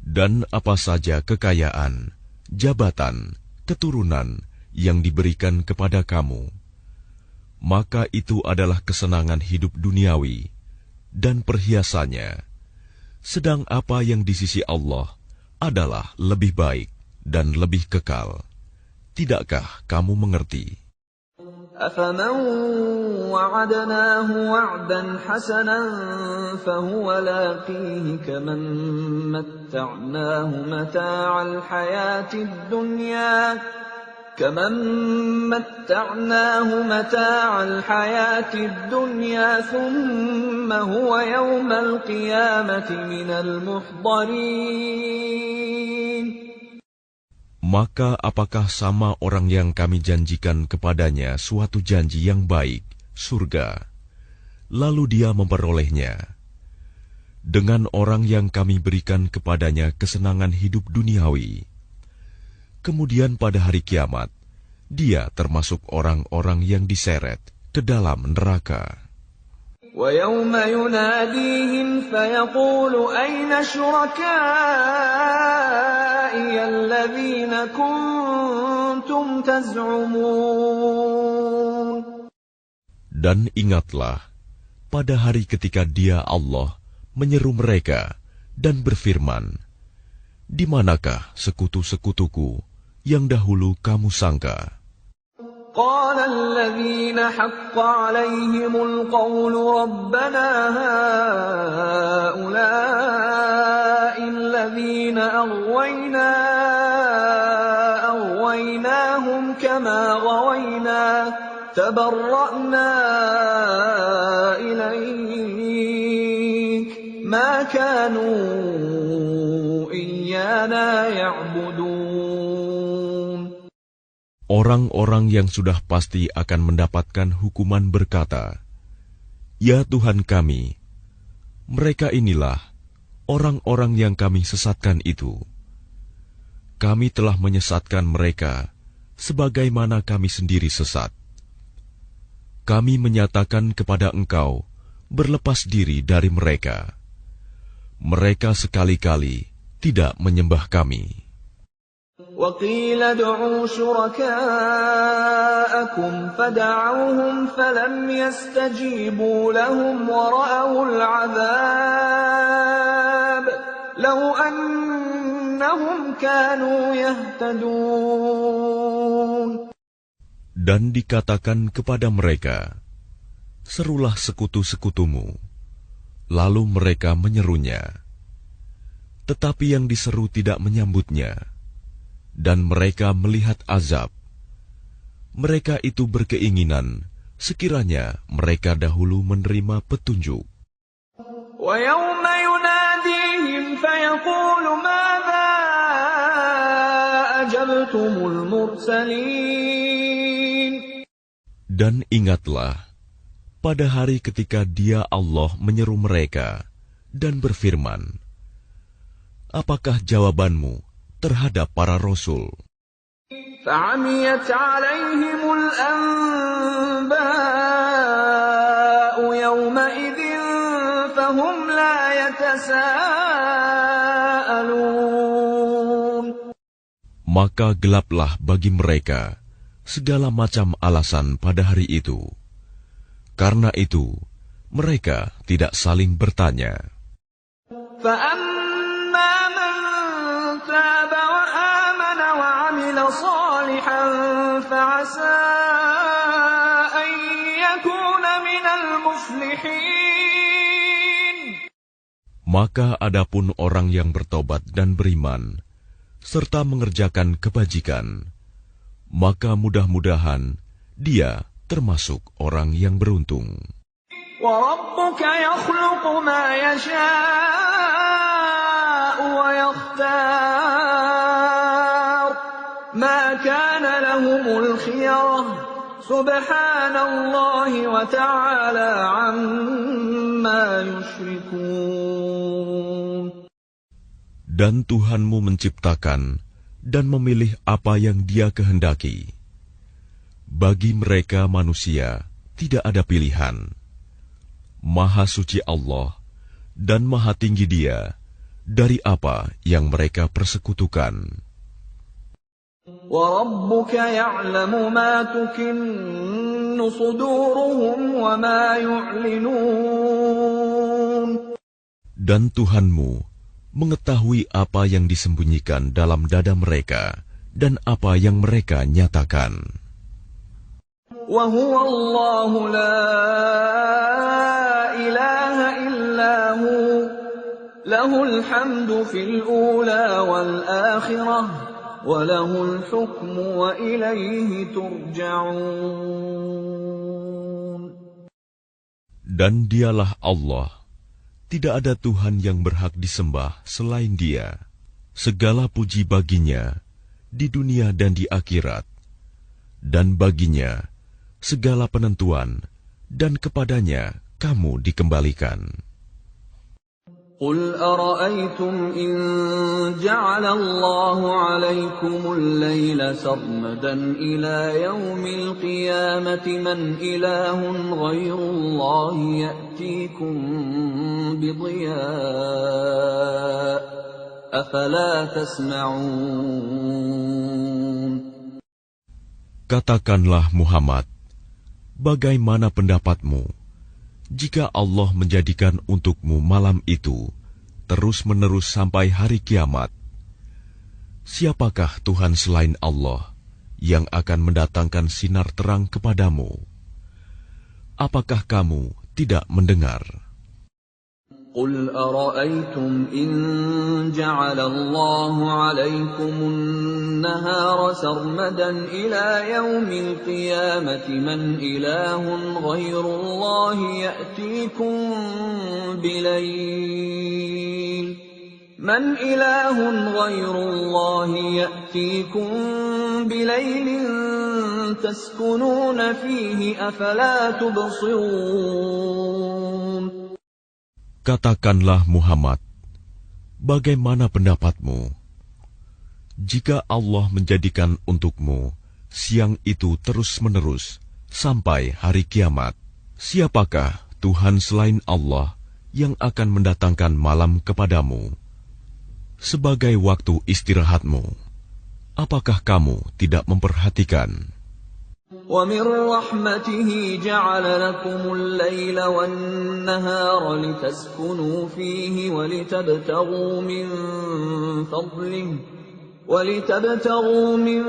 Dan apa saja kekayaan, jabatan, keturunan yang diberikan kepada kamu, maka itu adalah kesenangan hidup duniawi dan perhiasannya. Sedang apa yang di sisi Allah adalah lebih baik dan lebih kekal. Tidakkah kamu mengerti? أَفَمَنْ وَعَدْنَاهُ وَعْدًا حَسَنًا فَهُوَ لَاقِيهِ كَمَنْ مَتَّعْنَاهُ مَتَاعَ الْحَيَاةِ الدُّنْيَا ثُمَّ هُوَ يَوْمَ الْقِيَامَةِ مِنَ الْمُحْضَرِينَ. Maka apakah sama orang yang kami janjikan kepadanya suatu janji yang baik, surga, lalu dia memperolehnya, dengan orang yang kami berikan kepadanya kesenangan hidup duniawi, kemudian pada hari kiamat, dia termasuk orang-orang yang diseret ke dalam neraka. وَيَوْمَ يُنَادِيهِمْ فَيَقُولُ أَيْنَ شُرَكَائِيَ الَّذِينَ كُنتُمْ تَزْعُمُونَ. Dan ingatlah, pada hari ketika Dia Allah menyeru mereka dan berfirman, di manakah sekutu-sekutuku yang dahulu kamu sangka? قال الذين حق عليهم القول ربنا هؤلاء الذين أغويناهم كما غوينا تبرأنا إليك ما كانوا إيانا يعبدون. Orang-orang yang sudah pasti akan mendapatkan hukuman berkata, "Ya Tuhan kami, mereka inilah orang-orang yang kami sesatkan itu. Kami telah menyesatkan mereka sebagaimana kami sendiri sesat. Kami menyatakan kepada Engkau berlepas diri dari mereka. Mereka sekali-kali tidak menyembah kami." وَقِيلَ ادْعُوا شُرَكَاءَكُمْ فَدَعَوْهُمْ فَلَمْ يَسْتَجِيبُوا لَهُمْ وَرَأَوُا الْعَذَابَ لَوْ أَنَّهُمْ كَانُوا يَهْتَدُونَ. Dan dikatakan kepada mereka, "Serulah sekutu-sekutumu." Lalu mereka menyerunya. Tetapi yang diseru tidak menyambutnya. Dan mereka melihat azab. Mereka itu berkeinginan sekiranya mereka dahulu menerima petunjuk. وَيَوْمَ يُنَادِيهِمْ فَيَقُولُ مَاذَا أَجَبْتُمُ الْمُرْسَلِينَ. Dan ingatlah, pada hari ketika Dia Allah menyeru mereka dan berfirman, apakah jawabanmu terhadap para rasul? فَعَمِيَتْ عَلَيْهِمُ الْأَنْبَاءُ يَوْمَئِذٍ فَهُمْ لَا يَتَسَاءَلُونَ. Maka gelaplah bagi mereka segala macam alasan pada hari itu. Karena itu, mereka tidak saling bertanya. فَأَمَّا مَنْ تَابَ وَآمَنَ وَعَمِلَ صَالِحًا فَعَسَىٰ أَنْ يَكُونَ مِنَ الْمُفْلِحِينَ. Maka adapun orang yang bertobat dan beriman, serta mengerjakan kebajikan, maka mudah-mudahan dia termasuk orang yang beruntung. وَرَبُّكَ يَخْلُقُ مَا يَشَاءُ وَيَخْتَارُ مَا كَانَ لَهُمُ الْخِيَرَةُ سُبْحَانَ اللَّهِ وَتَعَالَى عَمَّا يُشْرِكُونَ. Dan Tuhanmu menciptakan dan memilih apa yang Dia kehendaki. Bagi mereka manusia tidak ada pilihan. Maha suci Allah dan maha tinggi Dia dari apa yang mereka persekutukan. وَرَبُّكَ يَعْلَمُ مَا تُكِنُّ صُدُورُهُمْ وَمَا يُعْلِنُونَ. Dan Tuhanmu mengetahui apa yang disembunyikan dalam dada mereka dan apa yang mereka nyatakan. وَهُوَ اللَّهُ لَا إِلَٰهَ إِلَّا هُوَ لَهُ الْحَمْدُ فِي الْأُولَى وَالْآخِرَةِ وَلَهُ الْحُكْمُ وَإِلَيْهِ تُرْجَعُونَ. Dan Dialah Allah, tidak ada Tuhan yang berhak disembah selain Dia. Segala puji baginya di dunia dan di akhirat, dan baginya segala penentuan, dan kepadanya kamu dikembalikan. قل أرأيتم إن جعل الله عليكم الليل سرمدا إلى يوم القيامة من إله غير الله يأتيكم بضياء أفلا تسمعون. Katakanlah Muhammad, bagaimana pendapatmu jika Allah menjadikan untukmu malam itu terus-menerus sampai hari kiamat? Siapakah Tuhan selain Allah yang akan mendatangkan sinar terang kepadamu? Apakah kamu tidak mendengar? قل أرأيتم إن جعل الله عليكم النهار سرمدا إلى يوم القيامة من إله غير الله يأتيكم بليل تسكنون فيه أفلا تبصرون. Katakanlah Muhammad, bagaimana pendapatmu jika Allah menjadikan untukmu siang itu terus-menerus sampai hari kiamat? Siapakah Tuhan selain Allah yang akan mendatangkan malam kepadamu sebagai waktu istirahatmu? Apakah kamu tidak memperhatikan? وَمِنْ رَحْمَتِهِ جَعَلَ لَكُمُ اللَّيْلَ وَالنَّهَارَ لِتَسْكُنُوا فِيهِ وَلِتَبْتَغُوا مِنْ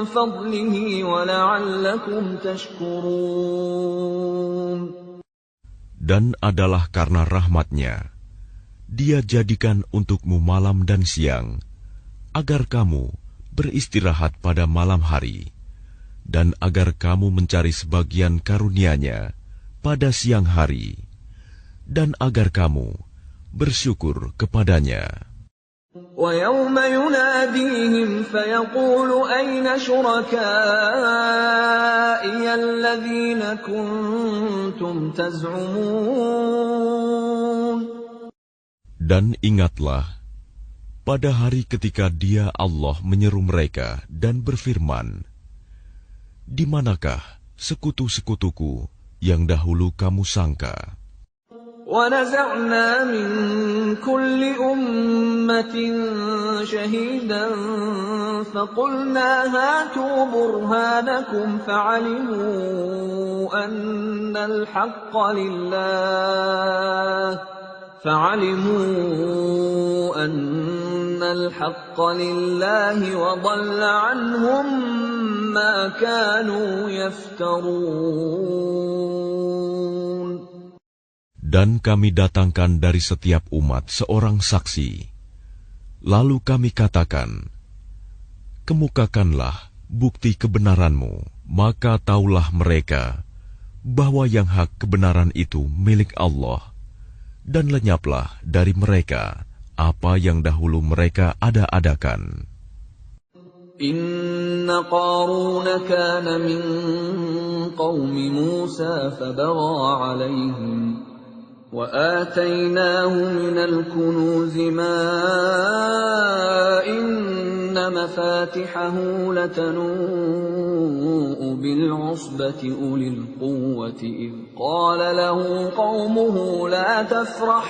فَضْلِهِ وَلَعَلَّكُمْ تَشْكُرُونَ. Dan adalah karena rahmat-Nya, Dia jadikan untukmu malam dan siang, agar kamu beristirahat pada malam hari, dan agar kamu mencari sebagian karunia-Nya pada siang hari, dan agar kamu bersyukur kepadanya. وَيَوْمَ يُنَادِيهِمْ فَيَقُولُ أَيْنَ شُرَكَائِيَ الَّذِينَ كُنتُمْ تَزْعُمُونَ. Dan ingatlah, pada hari ketika Dia Allah menyeru mereka dan berfirman, di manakah sekutu-sekutuku yang dahulu kamu sangka? وَنَزَعْنَا مِنْ كُلِّ أُمَّةٍ شَهِيدًا فَقُلْنَا هَاتُوا بُرْهَانَكُمْ فَعَلِمُوا أَنَّ الْحَقَّ لِلَّهِ وَضَلَّ عَنْهُمْ مَا كَانُوا يَفْتَرُونَ. Dan kami datangkan dari setiap umat seorang saksi. Lalu kami katakan, kemukakanlah bukti kebenaranmu, maka taulah mereka bahwa yang hak kebenaran itu milik Allah, dan lenyaplah dari mereka apa yang dahulu mereka ada-adakan. Inna Qaruna kana min qawmi Musa fabagha alayhim وآتيناه من الكنوز ما إن مفاتحه لتنوء بالعصبة أولي القوة إذ قال له قومه لا تفرح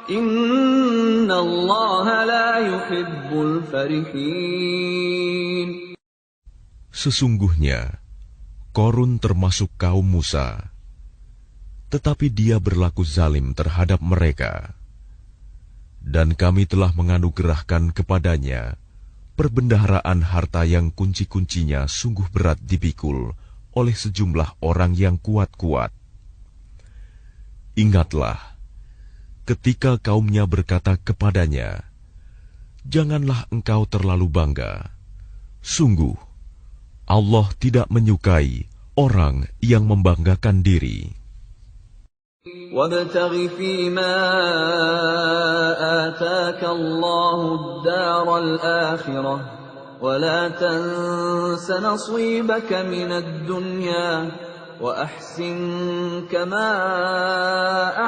إن الله لا يحب الفرحين. Sesungguhnya Qarun termasuk kaum Musa, tetapi dia berlaku zalim terhadap mereka. Dan kami telah menganugerahkan kepadanya perbendaharaan harta yang kunci-kuncinya sungguh berat dipikul oleh sejumlah orang yang kuat-kuat. Ingatlah, ketika kaumnya berkata kepadanya, janganlah engkau terlalu bangga. Sungguh, Allah tidak menyukai orang yang membanggakan diri. وَابْتَغِ فِيمَا آتَاكَ اللَّهُ الدَّارَ الْآخِرَةَ ولا تنس نصيبك من الدنيا وأحسن كما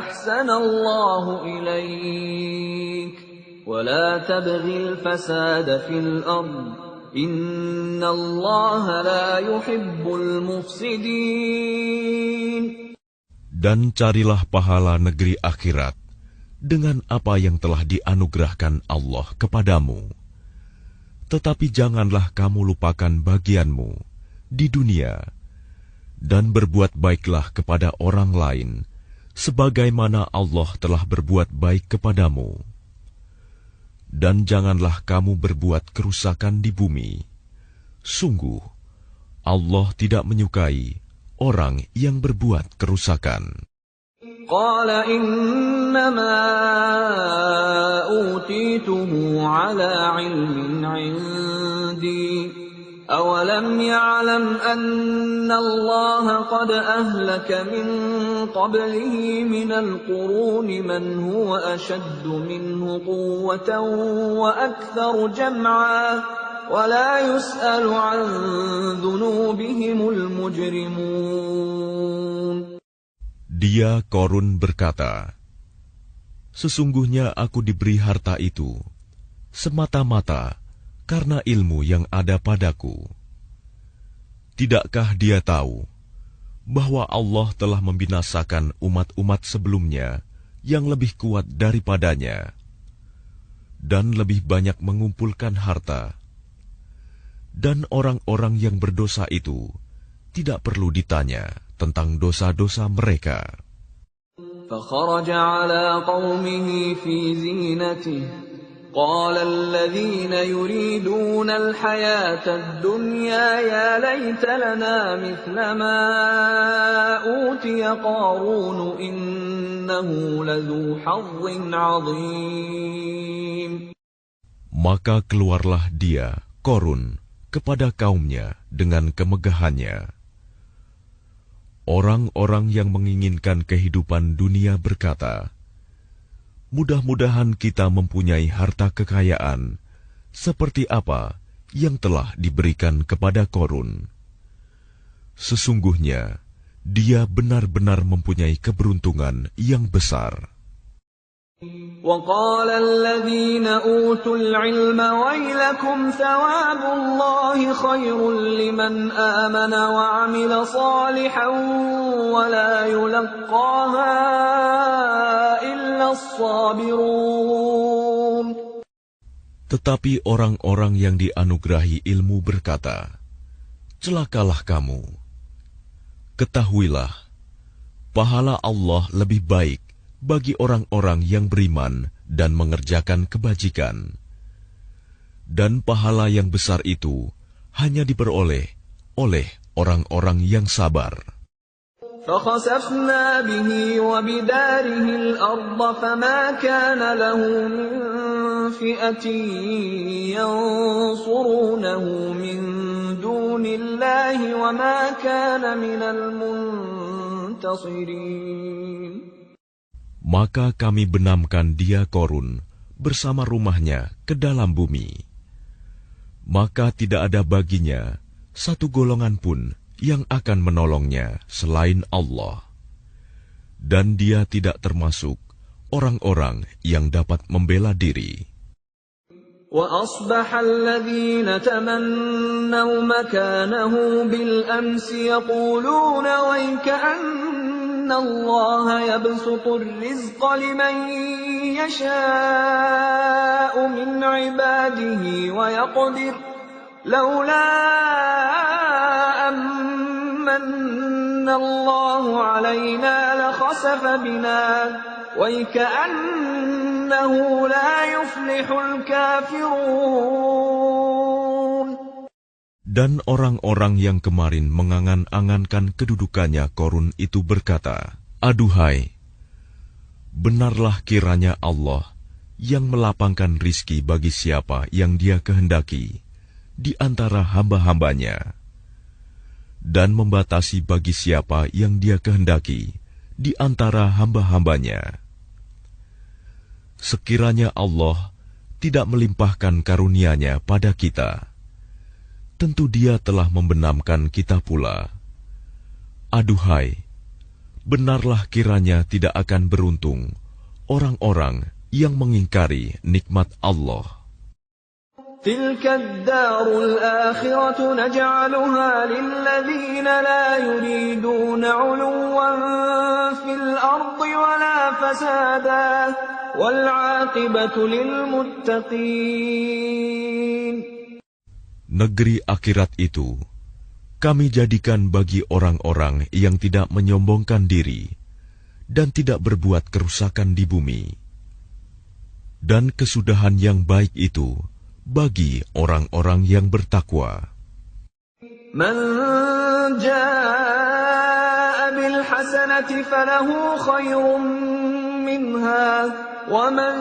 أحسن الله إليك ولا تبغ الفساد في الأرض إن الله لا يحب المفسدين. Dan carilah pahala negeri akhirat dengan apa yang telah dianugerahkan Allah kepadamu. Tetapi janganlah kamu lupakan bagianmu di dunia, dan berbuat baiklah kepada orang lain, sebagaimana Allah telah berbuat baik kepadamu. Dan janganlah kamu berbuat kerusakan di bumi. Sungguh, Allah tidak menyukai orang yang berbuat kerusakan. Qala innama utituhu ala ilmin indi awalam ya'lam anna Allah qad ahlaka min qablihi minal quruni man huwa ashaddu minhu quwwatan wa aktharu jam'a wa la yus'alu an dhunubihimul mujrimun. Dia Korun berkata, sesungguhnya aku diberi harta itu semata-mata karena ilmu yang ada padaku. Tidakkah dia tahu bahwa Allah telah membinasakan umat-umat sebelumnya yang lebih kuat daripadanya dan lebih banyak mengumpulkan harta, dan orang-orang yang berdosa itu tidak perlu ditanya tentang dosa-dosa mereka. فخرج على قومه في زينته قال الذين يريدون الحياة الدنيا يا ليت لنا مثل ما أوتي قارون إنه لذو حظ عظيم. Maka keluarlah dia, Korun, kepada kaumnya dengan kemegahannya. Orang-orang yang menginginkan kehidupan dunia berkata, mudah-mudahan kita mempunyai harta kekayaan seperti apa yang telah diberikan kepada Korun. Sesungguhnya, dia benar-benar mempunyai keberuntungan yang besar. وقال الذين أوتوا العلم ويلكم ثواب الله خير لمن آمن وعمل صالحا ولا يلقاها إلا الصابرون. Tetapi orang-orang yang dianugerahi ilmu berkata, celakalah kamu. Ketahuilah, pahala Allah lebih baik bagi orang-orang yang beriman dan mengerjakan kebajikan. Dan pahala yang besar itu hanya diperoleh oleh orang-orang yang sabar. فَخَسَفْنَا بِهِ وَبِدَارِهِ الْأَرْضَ فَمَا كَانَ لَهُ مِنْ فِئَةٍ يَنْصُرُونَهُ مِنْ دُونِ اللَّهِ وَمَا كَانَ مِنَ الْمُنْتَصِرِينَ. Maka kami benamkan dia Korun bersama rumahnya ke dalam bumi. Maka tidak ada baginya satu golongan pun yang akan menolongnya selain Allah. Dan dia tidak termasuk orang-orang yang dapat membela diri. وَأَصْبَحَ الَّذِينَ تَمَنَّوْا مَكَانَهُ بِالْأَمْسِ يَقُولُونَ وَيْكَأَنَّ اللَّهَ يَبْسُطُ الرِّزْقَ لِمَن يَشَاءُ مِنْ عِبَادِهِ وَيَقْدِرُ لَوْلَا أَمَّنَّ اللَّهُ عَلَيْنَا لَخَسَفَ بِنَا وَيْكَأَنَّهُ لَا يُفْلِحُ الْكَافِرُونَ. Dan orang-orang yang kemarin mengangan-angankan kedudukannya Korun itu berkata, aduhai, benarlah kiranya Allah yang melapangkan rizki bagi siapa yang dia kehendaki di antara hamba-hambanya, dan membatasi bagi siapa yang dia kehendaki di antara hamba-hambanya. Sekiranya Allah tidak melimpahkan karunia-Nya pada kita, tentu Dia telah membenamkan kita pula. Aduhai, benarlah kiranya tidak akan beruntung orang-orang yang mengingkari nikmat Allah. تلك الدار الآخرة نجعلها للذين لا يريدون علوا في الأرض ولا فسادا والعاقبة للمتقين. Negeri akhirat itu kami jadikan bagi orang-orang yang tidak menyombongkan diri dan tidak berbuat kerusakan di bumi. Dan kesudahan yang baik itu bagi orang-orang yang bertakwa. Man jaa bil hasanati falahu khairun minha wa man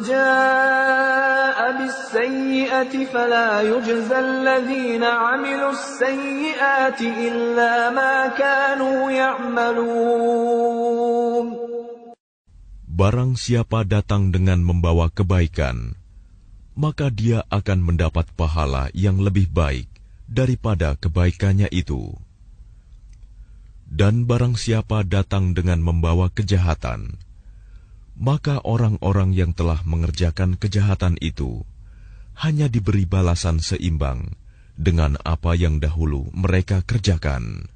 jaa bis sayyi'ati fala yujza alladhina 'amilus sayyi'ati illa ma kanu ya'malun. Barang siapa datang dengan membawa kebaikan, maka dia akan mendapat pahala yang lebih baik daripada kebaikannya itu. Dan barang siapa datang dengan membawa kejahatan, maka orang-orang yang telah mengerjakan kejahatan itu hanya diberi balasan seimbang dengan apa yang dahulu mereka kerjakan.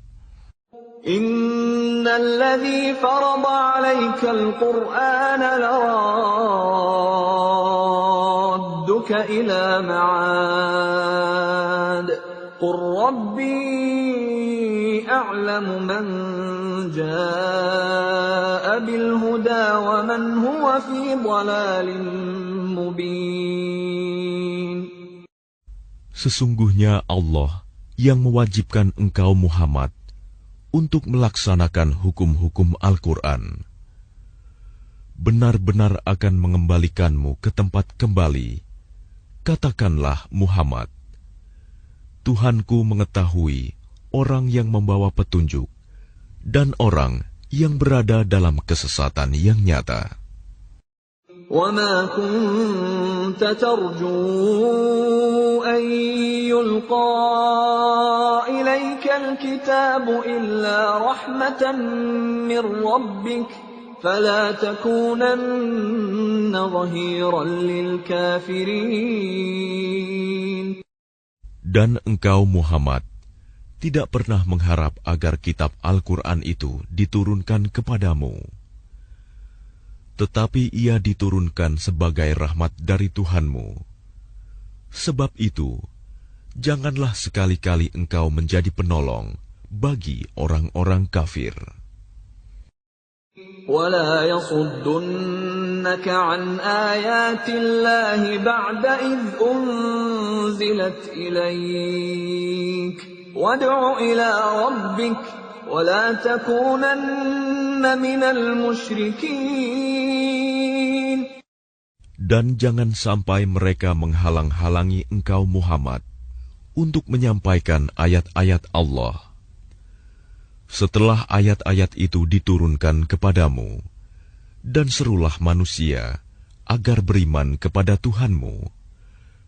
Innalladzi farada 'alaikal Qur'ana laradduka ila ma'ad. Qur rabbi a'lamu man jaa'a bil huda wa man huwa fi dhalalin mubin. Sesungguhnya Allah yang mewajibkan engkau Muhammad untuk melaksanakan hukum-hukum Al-Quran, benar-benar akan mengembalikanmu ke tempat kembali. Katakanlah Muhammad, Tuhanku mengetahui orang yang membawa petunjuk dan orang yang berada dalam kesesatan yang nyata. وَمَا كُنْتَ تَرْجُو أَنْ يُلْقَى إِلَيْكَ الْكِتَابُ إِلَّا رَحْمَةً مِّنْ رَبِّكَ فَلَا تَكُونَنَّ ظَهِيرًا لِلْكَافِرِينَ. Dan engkau Muhammad tidak pernah mengharap agar kitab Al-Quran itu diturunkan kepadamu. Tetapi ia diturunkan sebagai rahmat dari Tuhanmu. Sebab itu, janganlah sekali-kali engkau menjadi penolong bagi orang-orang kafir. وَلَا يَصُدُّنَّكَ عَنْ آيَاتِ اللَّهِ بَعْدَ إِذْ أُنْزِلَتْ إِلَيْكَ وَادْعُ إِلَى رَبِّكَ وَلَا تَكُونَنَّ مِنَ الْمُشْرِكِينَ. Dan jangan sampai mereka menghalang-halangi engkau Muhammad untuk menyampaikan ayat-ayat Allah. Setelah ayat-ayat itu diturunkan kepadamu, dan serulah manusia agar beriman kepada Tuhanmu,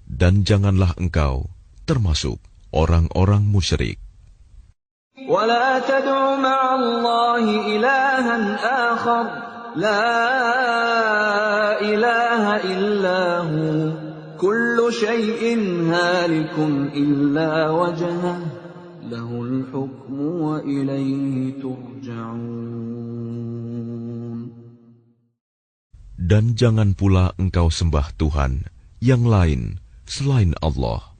dan janganlah engkau termasuk orang-orang musyrik. وَلَا تَدْعُ مَعَ اللَّهِ إِلَٰهًا آخَرَ لَا إِلَٰهَ إِلَّا هُوَ كُلُّ شَيْءٍ هَالِكٌ إِلَّا وَجْهَهُ لَهُ الْحُكْمُ وَإِلَيْهِ تُرْجَعُونَ. Dan jangan pula engkau sembah Tuhan yang lain selain Allah.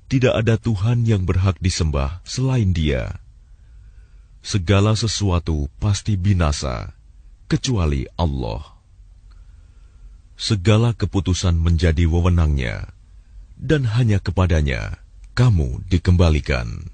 Tidak ada Tuhan yang berhak disembah selain Dia. Segala sesuatu pasti binasa, kecuali Allah. Segala keputusan menjadi wewenang-Nya, dan hanya kepadanya kamu dikembalikan.